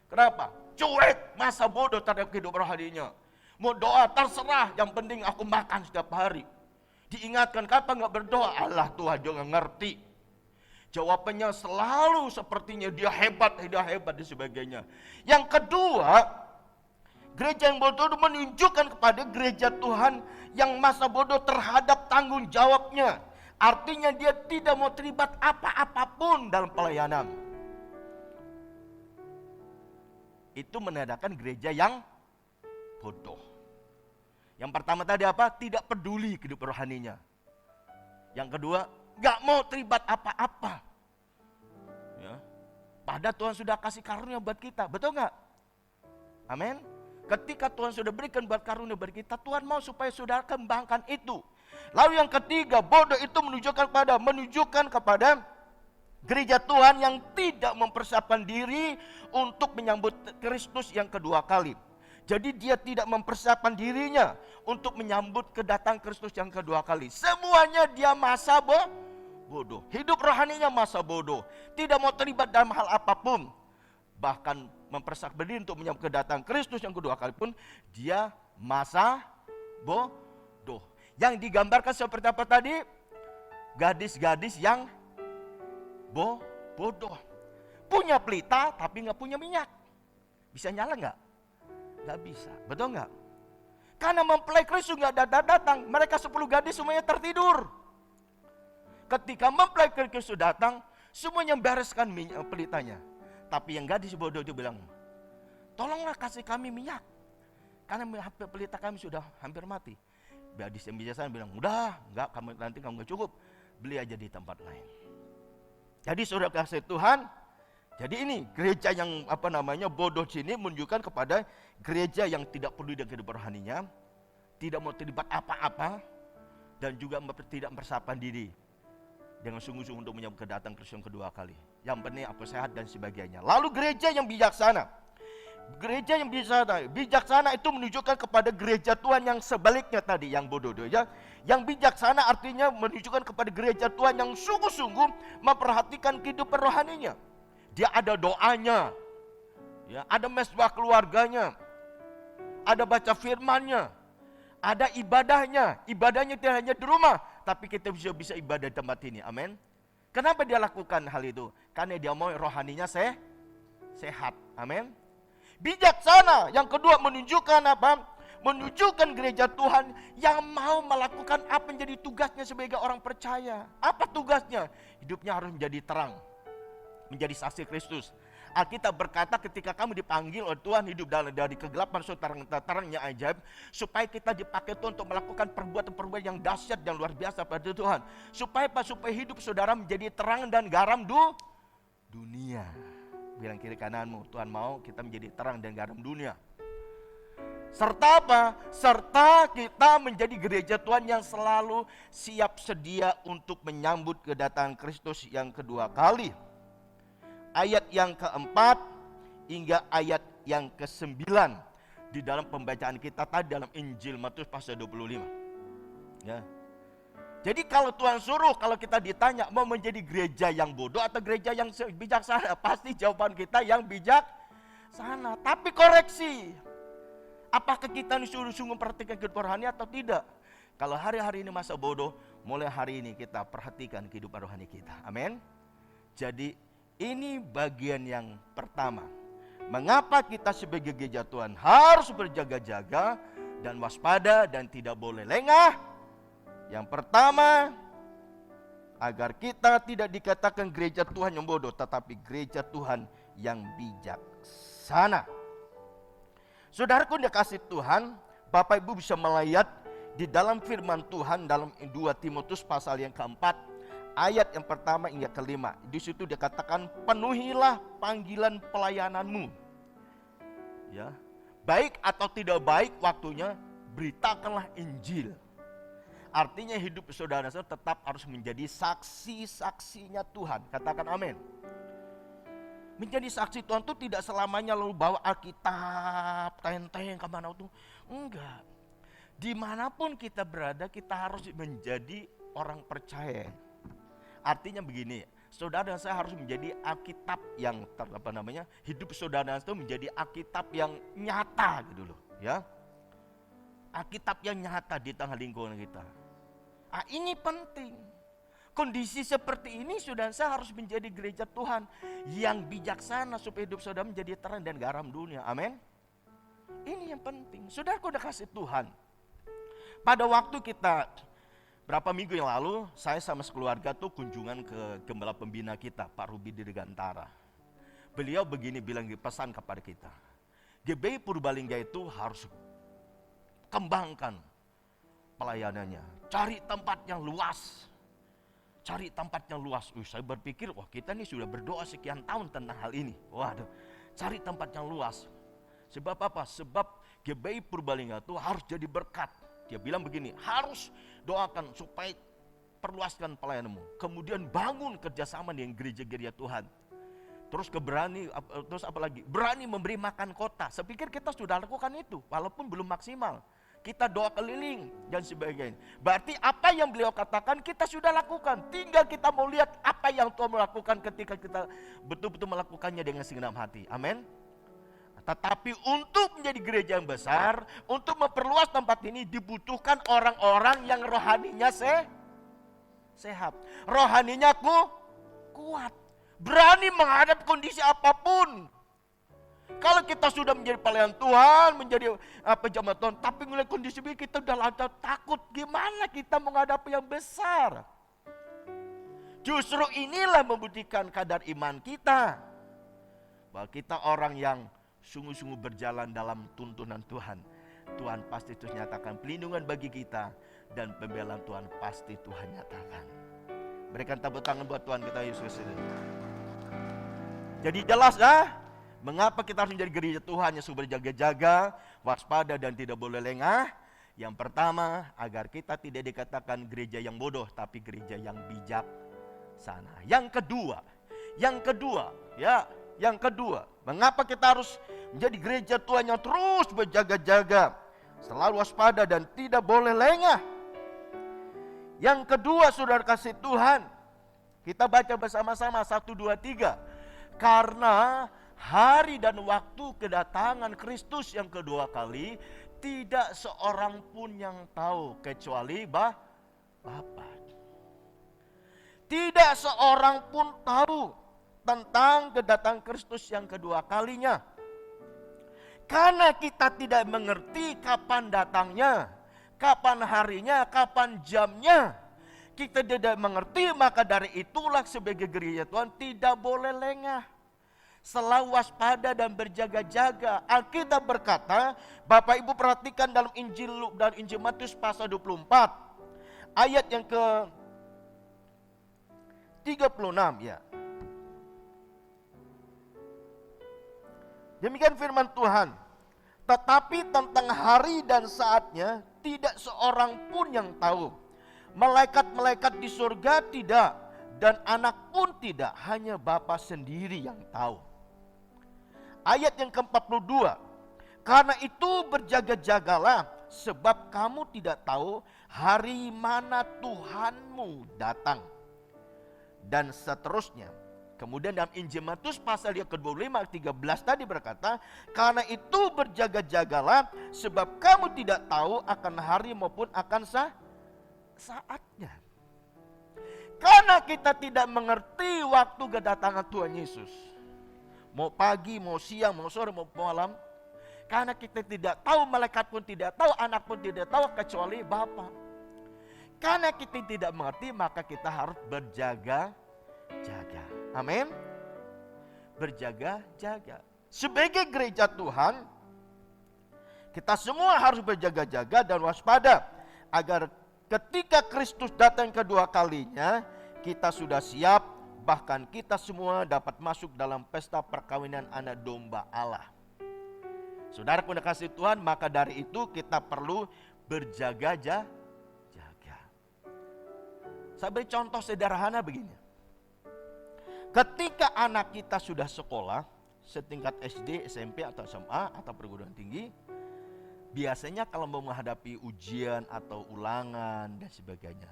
Kenapa? Cuek, masa bodoh terhadap kehidupan rohaninya. Mau doa terserah, yang penting aku makan setiap hari. Diingatkan kapan gak berdoa, Allah Tuhan juga ngerti. Jawabannya selalu sepertinya dia hebat dan sebagainya. Yang kedua, gereja yang bodoh itu menunjukkan kepada gereja Tuhan yang masa bodoh terhadap tanggung jawabnya. Artinya dia tidak mau terlibat apa-apapun dalam pelayanan. Itu menandakan gereja yang bodoh. Yang pertama tadi apa? Tidak peduli kehidupan rohaninya. Yang kedua, gak mau terlibat apa-apa. Ya. Padahal Tuhan sudah kasih karunia buat kita, betul gak? Amin. Ketika Tuhan sudah berikan buat karunia buat kita, Tuhan mau supaya saudara kembangkan itu. Lalu yang ketiga, bodoh itu menunjukkan kepada gereja Tuhan yang tidak mempersiapkan diri untuk menyambut Kristus yang kedua kali. Jadi dia tidak mempersiapkan dirinya untuk menyambut kedatangan Kristus yang kedua kali. Semuanya dia masa bodoh. Hidup rohaninya masa bodoh. Tidak mau terlibat dalam hal apapun. Bahkan mempersiapkan diri untuk menyambut kedatangan Kristus yang kedua kali pun dia masa bodoh. Yang digambarkan seperti apa tadi? Gadis-gadis yang bodoh. Punya pelita tapi nggak punya minyak. Bisa nyala nggak? Nggak bisa, betul nggak? Karena mempelai Kristus nggak datang, mereka 10 gadis semuanya tertidur. Ketika mempelai Kristus datang, semuanya bereskan minyak pelitanya. Tapi yang gadis bodoh itu bilang, tolonglah kasih kami minyak, karena pelita kami sudah hampir mati. Gadis yang bijaksana bilang, udah, enggak, nanti kamu nggak cukup, beli aja di tempat lain. Jadi saudara kasih Tuhan, jadi ini gereja yang bodoh sini menunjukkan kepada gereja yang tidak peduli dengan kehidupan rohaninya, tidak mau terlibat apa-apa, dan juga tidak mempersiapkan diri dengan sungguh-sungguh untuk menyambut kedatangan Kristus yang kedua kali. Yang penting apa sehat dan sebagainya. Lalu gereja yang bijaksana. Gereja yang bijaksana itu menunjukkan kepada gereja Tuhan yang sebaliknya tadi, yang bodoh ya. Yang bijaksana artinya menunjukkan kepada gereja Tuhan yang sungguh-sungguh memperhatikan kehidupan rohaninya. Dia ada doanya, ya, ada mesbah keluarganya, ada baca firmannya, ada ibadahnya. Ibadahnya tidak hanya di rumah, tapi kita bisa ibadah di tempat ini. Amin. Kenapa dia lakukan hal itu? Karena dia mau rohaninya sehat. Amin. Bijaksana yang kedua menunjukkan apa? Menunjukkan gereja Tuhan yang mau melakukan apa yang menjadi tugasnya sebagai orang percaya. Apa tugasnya? Hidupnya harus menjadi terang, menjadi saksi Kristus. Alkitab berkata ketika kamu dipanggil oleh Tuhan hidup dari kegelapan terangnya ajaib, supaya kita dipakai Tuhan untuk melakukan perbuatan-perbuatan yang dahsyat dan luar biasa pada Tuhan. Supaya hidup saudara menjadi terang dan garam dunia. Bilang kiri kananmu, Tuhan mau kita menjadi terang dan garam dunia. Serta apa? Serta kita menjadi gereja Tuhan yang selalu siap sedia untuk menyambut kedatangan Kristus yang kedua kali. Ayat yang keempat hingga ayat yang ke-9 di dalam pembacaan kita tadi dalam Injil Matius pasal 25. Ya. Jadi kalau Tuhan suruh, kalau kita ditanya mau menjadi gereja yang bodoh atau gereja yang bijaksana, pasti jawaban kita yang bijaksana. Tapi koreksi, apakah kita disuruh sungguh perhatikan kehidupan rohani atau tidak? Kalau hari-hari ini masa bodoh, mulai hari ini kita perhatikan kehidupan rohani kita. Amin. Jadi ini bagian yang pertama. Mengapa kita sebagai gereja Tuhan harus berjaga-jaga dan waspada dan tidak boleh lengah? Yang pertama, agar kita tidak dikatakan gereja Tuhan yang bodoh, tetapi gereja Tuhan yang bijaksana. Saudaraku yang dikasihi Tuhan, Bapak Ibu bisa melihat di dalam firman Tuhan dalam 2 Timotius pasal yang keempat, ayat yang pertama hingga kelima. Di situ dikatakan penuhilah panggilan pelayananmu. Ya, baik atau tidak baik waktunya, beritakanlah Injil. Artinya hidup saudara tetap harus menjadi saksi-saksinya Tuhan. Katakan amin. Menjadi saksi Tuhan itu tidak selamanya lalu bawa Alkitab, tenteng kemana itu. Enggak. Dimanapun kita berada, kita harus menjadi orang percaya. Artinya begini, saudara dan saya harus menjadi Alkitab yang hidup saudara dan saya itu menjadi Alkitab yang nyata gitu loh, ya. Alkitab yang nyata di tengah lingkungan kita. Ini penting. Kondisi seperti ini saudara dan saya harus menjadi gereja Tuhan yang bijaksana supaya hidup saudara menjadi terang dan garam dunia. Amin. Ini yang penting. Saudaraku udah kasih Tuhan. Pada waktu kita berapa minggu yang lalu, saya sama sekeluarga tuh kunjungan ke gembala pembina kita, Pak Ruby Dirgantara. Beliau begini bilang pesan kepada kita. GBI Purbalingga itu harus kembangkan pelayanannya. Cari tempat yang luas. Cari tempat yang luas. Saya berpikir, wah kita nih sudah berdoa sekian tahun tentang hal ini. Waduh, cari tempat yang luas. Sebab apa? Sebab GBI Purbalingga itu harus jadi berkat. Dia bilang begini, harus doakan supaya perluaskan pelayananmu. Kemudian bangun kerjasama dengan gereja-gereja Tuhan. Terus berani memberi makan kota. Saya pikir kita sudah lakukan itu, walaupun belum maksimal. Kita doa keliling dan sebagainya. Berarti apa yang beliau katakan kita sudah lakukan. Tinggal kita mau lihat apa yang Tuhan melakukan ketika kita betul-betul melakukannya dengan segenap hati. Amin. Tetapi untuk menjadi gereja yang besar, untuk memperluas tempat ini dibutuhkan orang-orang yang rohaninya sehat. Rohaninya kuat. Berani menghadap kondisi apapun. Kalau kita sudah menjadi pelayan Tuhan, menjadi pejabat Tuhan, tapi ngelihat kondisi ini kita udah lancar takut, gimana kita menghadapi yang besar? Justru inilah membuktikan kadar iman kita. Bahwa kita orang yang sungguh-sungguh berjalan dalam tuntunan Tuhan. Tuhan pasti terus nyatakan pelindungan bagi kita. Dan pembelaan Tuhan pasti Tuhan nyatakan. Berikan tepuk tangan buat Tuhan kita Yesus ini. Jadi jelas mengapa kita harus menjadi gereja Tuhan yang selalu berjaga-jaga, waspada dan tidak boleh lengah. Yang pertama, agar kita tidak dikatakan gereja yang bodoh, tapi gereja yang bijaksana. Yang kedua, mengapa kita harus menjadi gereja Tuhan yang terus berjaga-jaga, selalu waspada dan tidak boleh lengah. Yang kedua, saudara kasih Tuhan, kita baca bersama-sama 1, 2, 3. Karena hari dan waktu kedatangan Kristus yang kedua kali tidak seorang pun yang tahu kecuali Bapa. Tidak seorang pun tahu tentang kedatangan Kristus yang kedua kalinya. Karena kita tidak mengerti kapan datangnya, kapan harinya, kapan jamnya. Kita tidak mengerti, maka dari itulah sebagai gereja Tuhan tidak boleh lengah. Selalu waspada dan berjaga-jaga. Alkitab berkata, Bapak Ibu perhatikan dalam Injil Lukas dan Injil Matius pasal 24. Ayat yang ke 36 ya. Demikian firman Tuhan. Tetapi tentang hari dan saatnya tidak seorang pun yang tahu. Malaikat-malaikat di surga tidak, dan anak pun tidak, hanya Bapa sendiri yang tahu. Ayat yang ke-42. Karena itu berjaga-jagalah, sebab kamu tidak tahu hari mana Tuhanmu datang. Dan seterusnya. Kemudian dalam Injil Matius pasal yang ke-25 ayat 13 tadi berkata, karena itu berjaga-jagalah, sebab kamu tidak tahu akan hari maupun akan saatnya. Karena kita tidak mengerti waktu kedatangan Tuhan Yesus. Mau pagi, mau siang, mau sore, mau malam. Karena kita tidak tahu, malaikat pun tidak tahu, anak pun tidak tahu kecuali Bapa. Karena kita tidak mengerti, maka kita harus berjaga-jaga. Amin. Berjaga-jaga. Sebagai gereja Tuhan, kita semua harus berjaga-jaga dan waspada. Agar ketika Kristus datang kedua kalinya, kita sudah siap, bahkan kita semua dapat masuk dalam pesta perkawinan anak domba Allah. Saudara yang dikasihi Tuhan, maka dari itu kita perlu berjaga-jaga. Saya beri contoh sederhana begini. Ketika anak kita sudah sekolah, setingkat SD, SMP atau SMA atau perguruan tinggi, biasanya kalau mau menghadapi ujian atau ulangan dan sebagainya,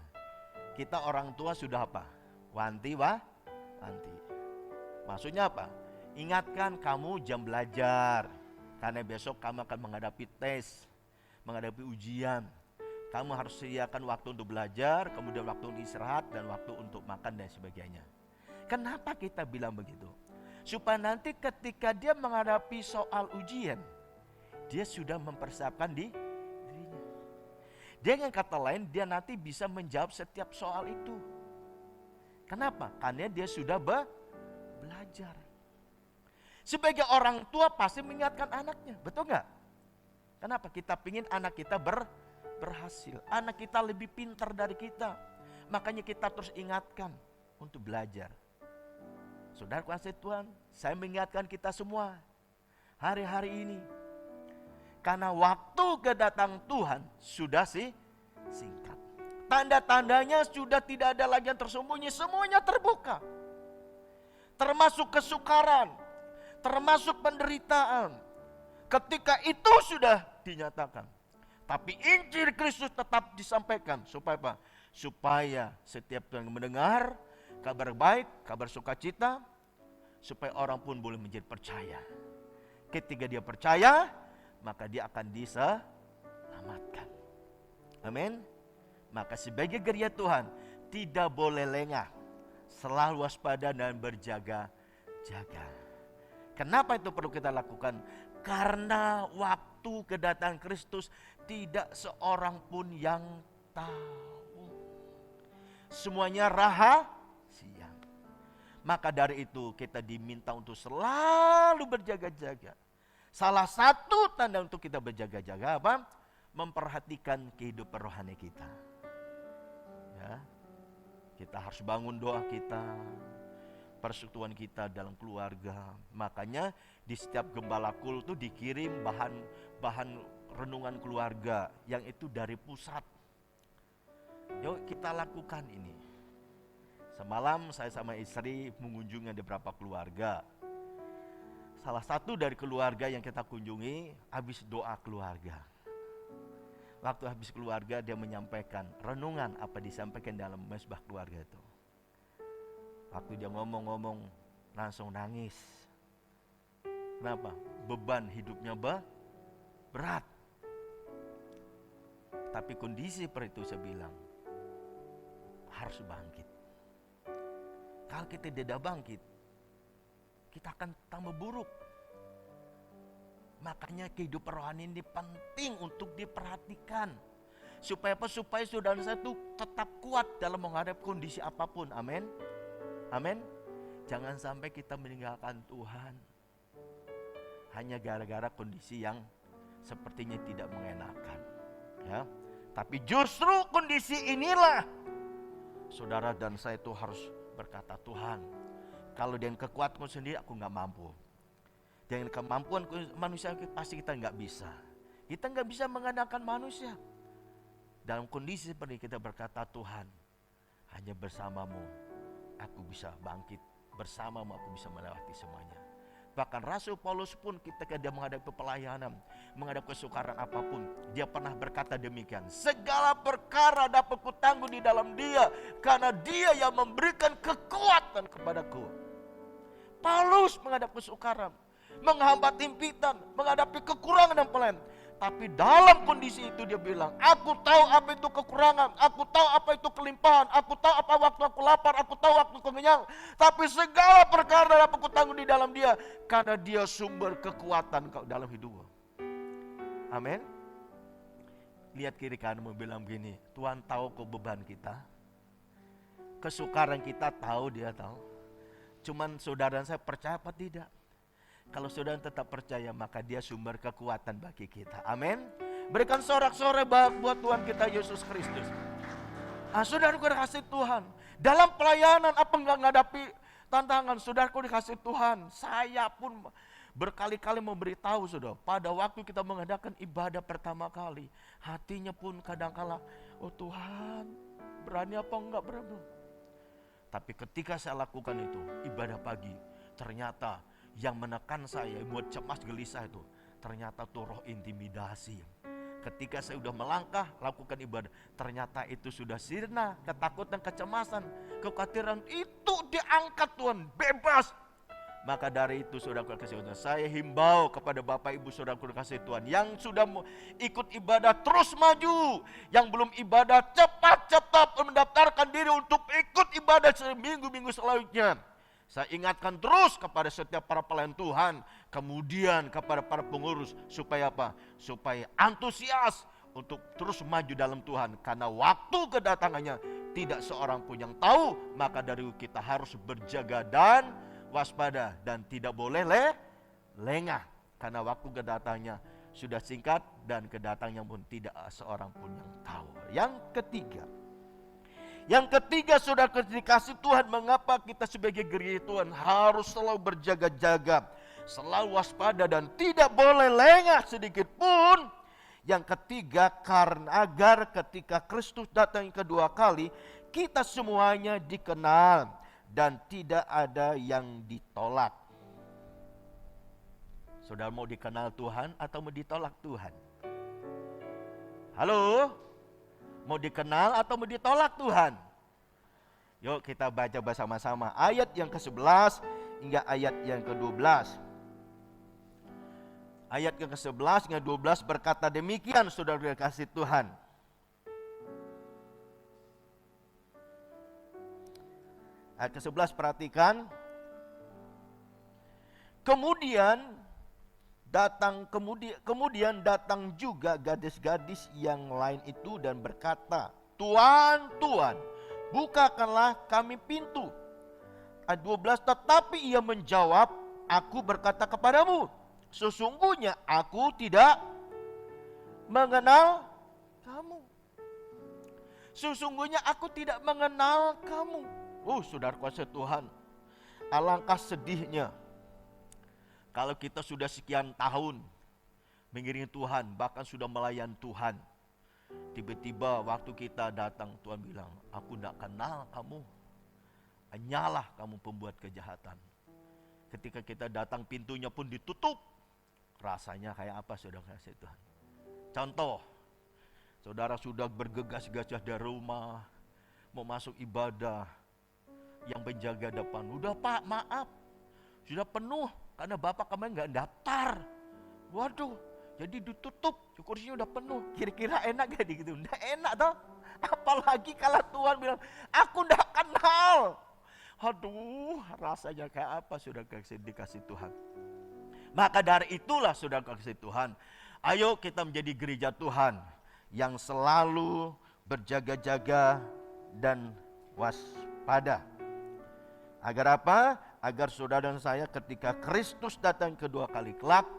kita orang tua sudah apa? Wanti. Maksudnya apa? Ingatkan kamu jam belajar, karena besok kamu akan menghadapi tes, menghadapi ujian. Kamu harus sediakan waktu untuk belajar, kemudian waktu untuk istirahat, dan waktu untuk makan dan sebagainya. Kenapa kita bilang begitu? Supaya nanti ketika dia menghadapi soal ujian, dia sudah mempersiapkan dirinya. Dengan kata lain, dia nanti bisa menjawab setiap soal itu. Kenapa? Karena dia sudah belajar. Sebagai orang tua pasti mengingatkan anaknya, betul nggak? Kenapa? Kita ingin anak kita berhasil, anak kita lebih pintar dari kita. Makanya kita terus ingatkan untuk belajar. Saudara kasih Tuhan, saya mengingatkan kita semua hari-hari ini. Karena waktu kedatangan Tuhan sudah singkat. Tanda-tandanya sudah tidak ada lagi yang tersembunyi, semuanya terbuka. Termasuk kesukaran, termasuk penderitaan. Ketika itu sudah dinyatakan. Tapi Injil Kristus tetap disampaikan. Supaya apa? Supaya setiap yang mendengar kabar baik, kabar sukacita, supaya orang pun boleh menjadi percaya. Ketika dia percaya, maka dia akan diselamatkan. Amin. Maka sebagai gereja Tuhan tidak boleh lengah, Selalu waspada dan berjaga-jaga. Kenapa itu perlu kita lakukan? Karena waktu kedatangan Kristus tidak seorang pun yang tahu. Semuanya rahasia. Maka dari itu kita diminta untuk selalu berjaga-jaga. Salah satu tanda untuk kita berjaga-jaga apa? Memperhatikan kehidupan rohani kita. Ya. Kita harus bangun doa kita, persekutuan kita dalam keluarga. Makanya di setiap gembala kul itu dikirim bahan renungan keluarga yang itu dari pusat. Yuk kita lakukan ini. Semalam saya sama istri mengunjungi beberapa keluarga. Salah satu dari keluarga yang kita kunjungi habis doa keluarga. Waktu habis keluarga dia menyampaikan renungan apa disampaikan dalam mesbah keluarga itu. Waktu dia ngomong-ngomong langsung nangis. Kenapa? Beban hidupnya berat. Tapi kondisi seperti itu saya bilang harus bangkit. Kalau kita tidak bangkit, kita akan tambah buruk. Makanya kehidupan rohani ini penting untuk diperhatikan. Supaya apa? Supaya saudara saya itu tetap kuat dalam menghadapi kondisi apapun. Amin. Amin. Jangan sampai kita meninggalkan Tuhan hanya gara-gara kondisi yang sepertinya tidak mengenakan. Ya. Tapi justru kondisi inilah saudara dan saya itu harus berkata, Tuhan, kalau dengan kekuatanku sendiri aku gak mampu. Dengan kemampuan manusia pasti kita gak bisa. Kita gak bisa mengandalkan manusia. Dalam kondisi seperti kita berkata, Tuhan, hanya bersamamu aku bisa bangkit. Bersamamu aku bisa melewati semuanya. Bahkan Rasul Paulus pun ketika dia menghadapi pelayanan, menghadapi kesukaran apapun, dia pernah berkata demikian, segala perkara dapat kutanggung di dalam Dia, karena Dia yang memberikan kekuatan kepadaku. Paulus menghadapi kesukaran, menghadapi impitan, menghadapi kekurangan dan pelayanan. Tapi dalam kondisi itu dia bilang, aku tahu apa itu kekurangan, aku tahu apa itu kelimpahan, aku tahu apa waktu aku lapar, aku tahu waktu aku kenyang. Tapi segala perkara dapat kutanggung di dalam Dia, karena Dia sumber kekuatan dalam hidupmu. Amin. Lihat kiri kananmu, bilang begini, Tuhan tahu kok beban kita, kesukaran kita tahu, Dia tahu. Cuman saudara saya percaya apa tidak? Kalau saudara tetap percaya, maka Dia sumber kekuatan bagi kita. Amin. Berikan sorak-sorai buat Tuhan kita Yesus Kristus. Saudaraku dikasih Tuhan, dalam pelayanan apa enggak menghadapi tantangan, saudaraku dikasih Tuhan. Saya pun berkali-kali memberitahu saudara, pada waktu kita mengadakan ibadah pertama kali, hatinya pun kadang-kala, oh Tuhan, berani apa enggak berani. Tapi ketika saya lakukan itu, ibadah pagi, ternyata yang menekan saya, buat cemas gelisah itu, ternyata tuh roh intimidasi. Ketika saya sudah melangkah, lakukan ibadah, ternyata itu sudah sirna, ketakutan, kecemasan, kekhawatiran itu diangkat Tuhan, bebas. Maka dari itu saudara kasih Tuhan, saya himbau kepada Bapak Ibu saudara kasih Tuhan, yang sudah ikut ibadah terus maju, yang belum ibadah cepat-cepat mendaftarkan diri untuk ikut ibadah seminggu-minggu selanjutnya. Saya ingatkan terus kepada setiap para pelayan Tuhan, kemudian kepada para pengurus, supaya apa? Supaya antusias untuk terus maju dalam Tuhan. Karena waktu kedatangannya tidak seorang pun yang tahu, maka dari kita harus berjaga dan waspada dan tidak boleh lengah. Karena waktu kedatangannya sudah singkat dan kedatangannya pun tidak seorang pun yang tahu. Yang ketiga saudara dikasih Tuhan, mengapa kita sebagai gereja Tuhan harus selalu berjaga-jaga, selalu waspada dan tidak boleh lengah sedikit pun. Yang ketiga, karena agar ketika Kristus datang yang kedua kali, kita semuanya dikenal dan tidak ada yang ditolak. Saudara mau dikenal Tuhan atau mau ditolak Tuhan? Halo? Mau dikenal atau mau ditolak Tuhan? Yuk kita baca bersama-sama ayat yang ke-11 hingga ayat yang ke-12. Ayat yang ke-11 hingga 12 berkata demikian, saudara kasih Tuhan. Ayat ke-11 perhatikan. Kemudian datang juga gadis-gadis yang lain itu dan berkata, Tuan, Tuan, bukakanlah kami pintu. Ayat 12, tetapi ia menjawab, aku berkata kepadamu, sesungguhnya aku tidak mengenal kamu. Sesungguhnya aku tidak mengenal kamu. Saudara kuasa Tuhan, alangkah sedihnya kalau kita sudah sekian tahun mengiringi Tuhan, bahkan sudah melayan Tuhan. Tiba-tiba waktu kita datang, Tuhan bilang, aku tidak kenal kamu. Hanyalah kamu pembuat kejahatan. Ketika kita datang pintunya pun ditutup. Rasanya kayak apa saudara kasih Tuhan? Contoh, saudara sudah bergegas-gegas dari rumah, mau masuk ibadah, yang penjaga depan, udah Pak maaf, sudah penuh karena Bapak kemarin gak daftar. Waduh, jadi ditutup, kursinya udah penuh. Kira-kira enak gak gitu? Nggak enak toh. Apalagi kalau Tuhan bilang, aku gak kenal. Aduh, rasanya kayak apa sudah dikasih Tuhan. Maka dari itulah sudah kasih Tuhan, ayo kita menjadi gereja Tuhan yang selalu berjaga-jaga dan waspada. Agar apa? Agar saudara dan saya ketika Kristus datang kedua kali kelak,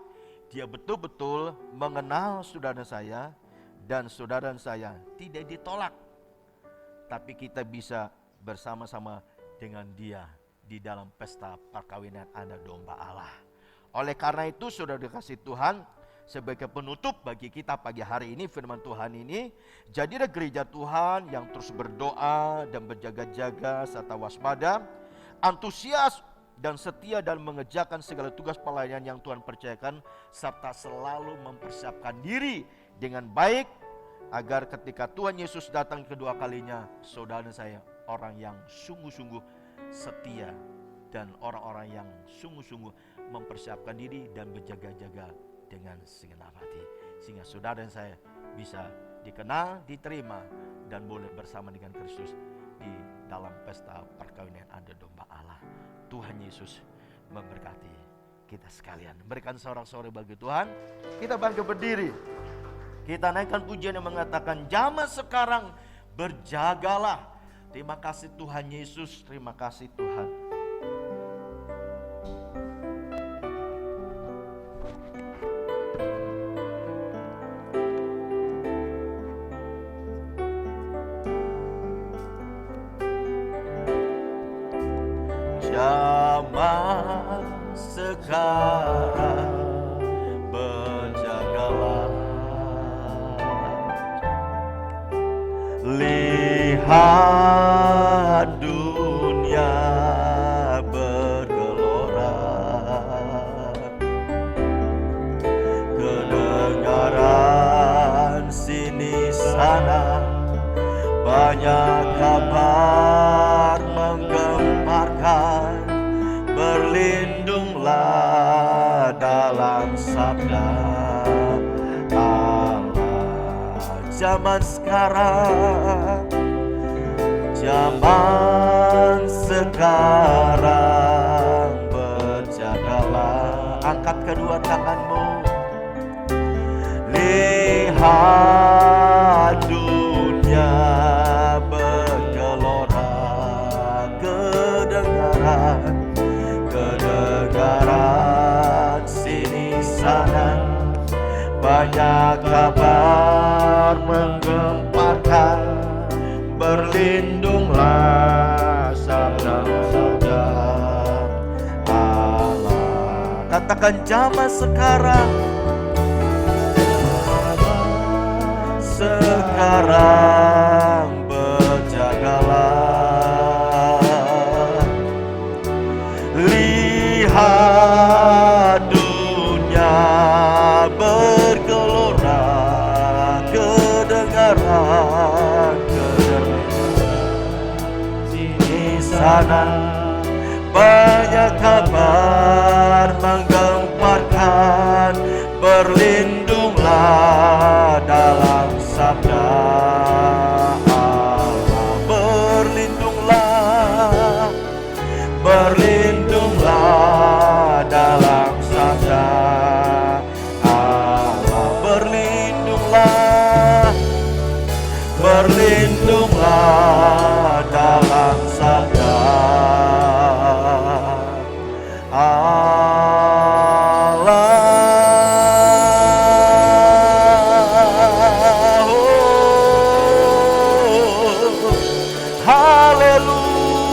dia betul-betul mengenal saudara saya, dan saudara dan saya tidak ditolak, tapi kita bisa bersama-sama dengan dia di dalam pesta perkawinan anak domba Allah. Oleh karena itu saudara dikasih Tuhan, sebagai penutup bagi kita pagi hari ini firman Tuhan ini, jadilah gereja Tuhan yang terus berdoa dan berjaga-jaga serta waspada, antusias dan setia dan mengerjakan segala tugas pelayanan yang Tuhan percayakan, serta selalu mempersiapkan diri dengan baik agar ketika Tuhan Yesus datang kedua kalinya, saudara saya orang yang sungguh-sungguh setia dan orang-orang yang sungguh-sungguh mempersiapkan diri dan berjaga-jaga dengan segenap hati, sehingga saudara dan saya bisa dikenal, diterima, dan boleh bersama dengan Kristus di dalam pesta perkawinan anak domba Allah. Tuhan Yesus memberkati kita sekalian. Berikan sorak-sorai bagi Tuhan. Kita bangkit berdiri. Kita naikkan pujian yang mengatakan, zaman sekarang berjagalah. Terima kasih Tuhan Yesus, terima kasih Tuhan. Zaman sekarang berjagalah, lihat dunia bergelora, kedengaran sini sana banyak kabar menggemparkan, berlindunglah dalam sabda Allah. Zaman sekarang, zaman sekarang berjagalah. Angkat kedua tanganmu, lihat dunia bergelora, kedengaran sini sana banyak kabar menggemparkan, berlindunglah sabda-sabda Allah. Katakan zaman sekarang, sekarang berjagalah, lihat dunia bergelora, kedengaran sini sana banyak kabar menggemparkan, berlindunglah dalam sabda Allah. Berlindunglah Haleluya.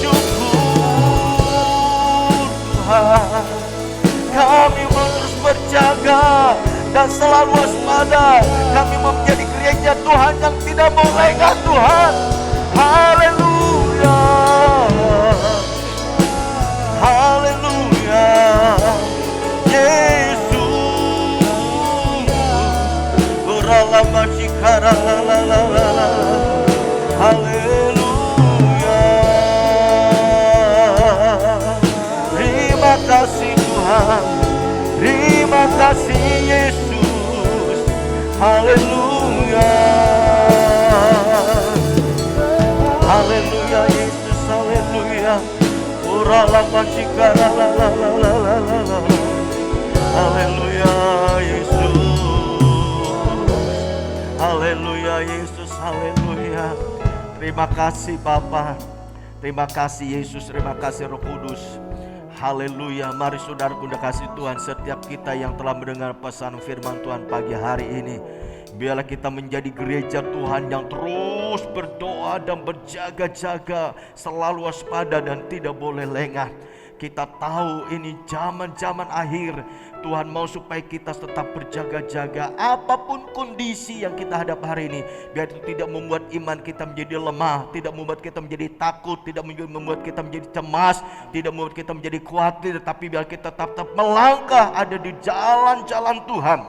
Syukur Tuhan, kami terus berjaga dan selalu waspada. Kami menjadi gereja Tuhan yang tidak mau lengah Tuhan. Haleluya. Haleluya. Yesus. Urala masikara la la la la. Haleluya. Terima kasih Tuhan. Terima kasih Yesus. Haleluya. Haleluya Yesus. Haleluya. Urala masikara la la la la la la. Haleluya Yesus. Haleluya Yesus. Haleluya. Terima kasih Bapa. Terima kasih Yesus. Terima kasih Roh Kudus. Haleluya. Mari saudaraku kasih Tuhan, setiap kita yang telah mendengar pesan firman Tuhan pagi hari ini, biarlah kita menjadi gereja Tuhan yang terus berdoa dan berjaga-jaga, selalu waspada dan tidak boleh lengah. Kita tahu ini zaman-zaman akhir. Tuhan mau supaya kita tetap berjaga-jaga. Apapun kondisi yang kita hadapi hari ini, biar itu tidak membuat iman kita menjadi lemah, tidak membuat kita menjadi takut, tidak membuat kita menjadi cemas, tidak membuat kita menjadi khawatir. Tapi biar kita tetap melangkah ada di jalan-jalan Tuhan,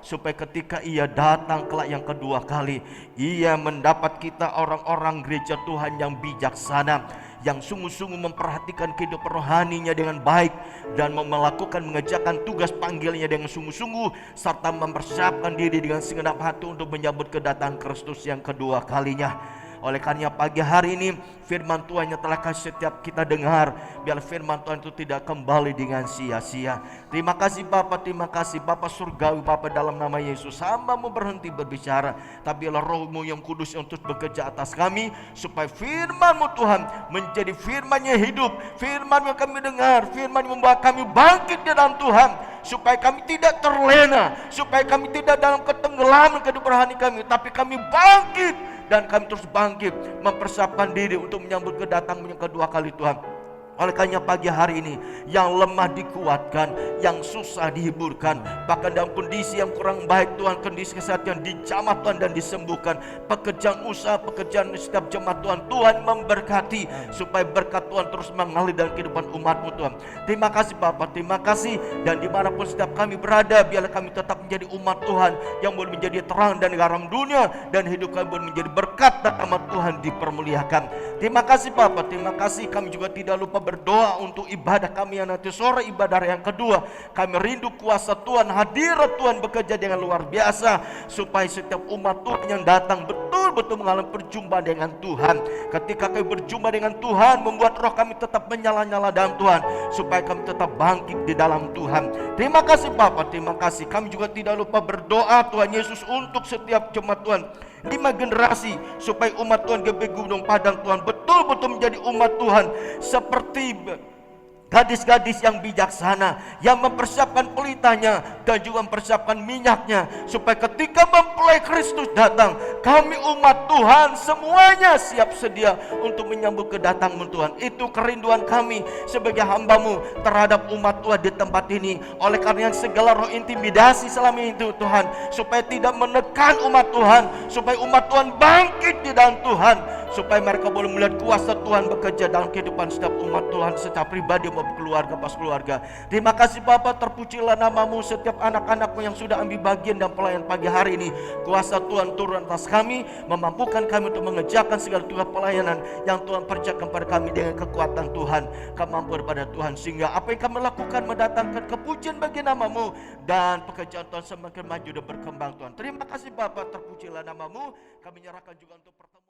supaya ketika Ia datang kelak yang kedua kali, Ia mendapat kita orang-orang gereja Tuhan yang bijaksana, yang sungguh-sungguh memperhatikan kehidupan rohaninya dengan baik, dan melakukan mengerjakan tugas panggilannya dengan sungguh-sungguh, serta mempersiapkan diri dengan segenap hati untuk menyambut kedatangan Kristus yang kedua kalinya. Oleh karena pagi hari ini firman Tuhan yang telah kasih setiap kita dengar, biar firman Tuhan itu tidak kembali dengan sia-sia. Terima kasih Bapa, terima kasih Bapa surgawi, Bapa, dalam nama Yesus hamba-Mu berhenti berbicara, tapi biarlah Roh-Mu yang kudus yang terus bekerja atas kami, supaya firman-Mu Tuhan menjadi firman-Nya hidup, firman yang kami dengar, firman yang membawa kami bangkit di dalam Tuhan, supaya kami tidak terlena, supaya kami tidak dalam ketenggelaman kehidupan rohani kami, tapi kami bangkit. Dan kami terus bangkit mempersiapkan diri untuk menyambut kedatangan yang kedua kali Tuhan. Oleh karena pagi hari ini, yang lemah dikuatkan, yang susah dihiburkan, bahkan dalam kondisi yang kurang baik Tuhan, kondisi kesehatan dijamah Tuhan dan disembuhkan. Pekerjaan usaha, pekerjaan setiap jemaat Tuhan, Tuhan memberkati, supaya berkat Tuhan terus mengalir dalam kehidupan umat-Mu Tuhan. Terima kasih Bapa, terima kasih. Dan dimanapun setiap kami berada, biarlah kami tetap menjadi umat Tuhan yang boleh menjadi terang dan garam dunia, dan hidup kami boleh menjadi berkat dan nama Tuhan dipermuliakan. Terima kasih Bapa, terima kasih. Kami juga tidak lupa berdoa untuk ibadah kami yang nanti sore, ibadah yang kedua. Kami rindu kuasa Tuhan, hadirat Tuhan bekerja dengan luar biasa, supaya setiap umat Tuhan yang datang betul-betul mengalami perjumpaan dengan Tuhan. Ketika kami berjumpa dengan Tuhan, membuat roh kami tetap menyala-nyala dalam Tuhan, supaya kami tetap bangkit di dalam Tuhan. Terima kasih Bapa, terima kasih. Kami juga tidak lupa berdoa Tuhan Yesus untuk setiap jemaat Tuhan, 5 generasi, supaya umat Tuhan GBI Gunung Padang Tuhan betul-betul menjadi umat Tuhan seperti gadis-gadis yang bijaksana, yang mempersiapkan pelitanya dan juga mempersiapkan minyaknya, supaya ketika mempelai Kristus datang, kami umat Tuhan semuanya siap sedia untuk menyambut kedatangan Tuhan. Itu kerinduan kami sebagai hamba-Mu terhadap umat Tuhan di tempat ini. Oleh karena segala roh intimidasi selama itu Tuhan, supaya tidak menekan umat Tuhan, supaya umat Tuhan bangkit di dalam Tuhan, supaya mereka boleh melihat kuasa Tuhan bekerja dalam kehidupan setiap umat Tuhan, secara pribadi maupun keluarga pas keluarga. Terima kasih Bapa, terpujilah nama-Mu. Setiap anak-anak-Mu yang sudah ambil bagian dan pelayan pagi hari ini, kuasa Tuhan turun atas kami, memampukan kami untuk mengerjakan segala tugas pelayanan yang Tuhan percayakan pada kami dengan kekuatan Tuhan, kemampuan pada Tuhan, sehingga apa yang kami lakukan mendatangkan kepujian bagi nama-Mu, dan pekerjaan Tuhan semakin maju dan berkembang Tuhan. Terima kasih Bapa, terpujilah nama-Mu. Kami nyerahkan juga untuk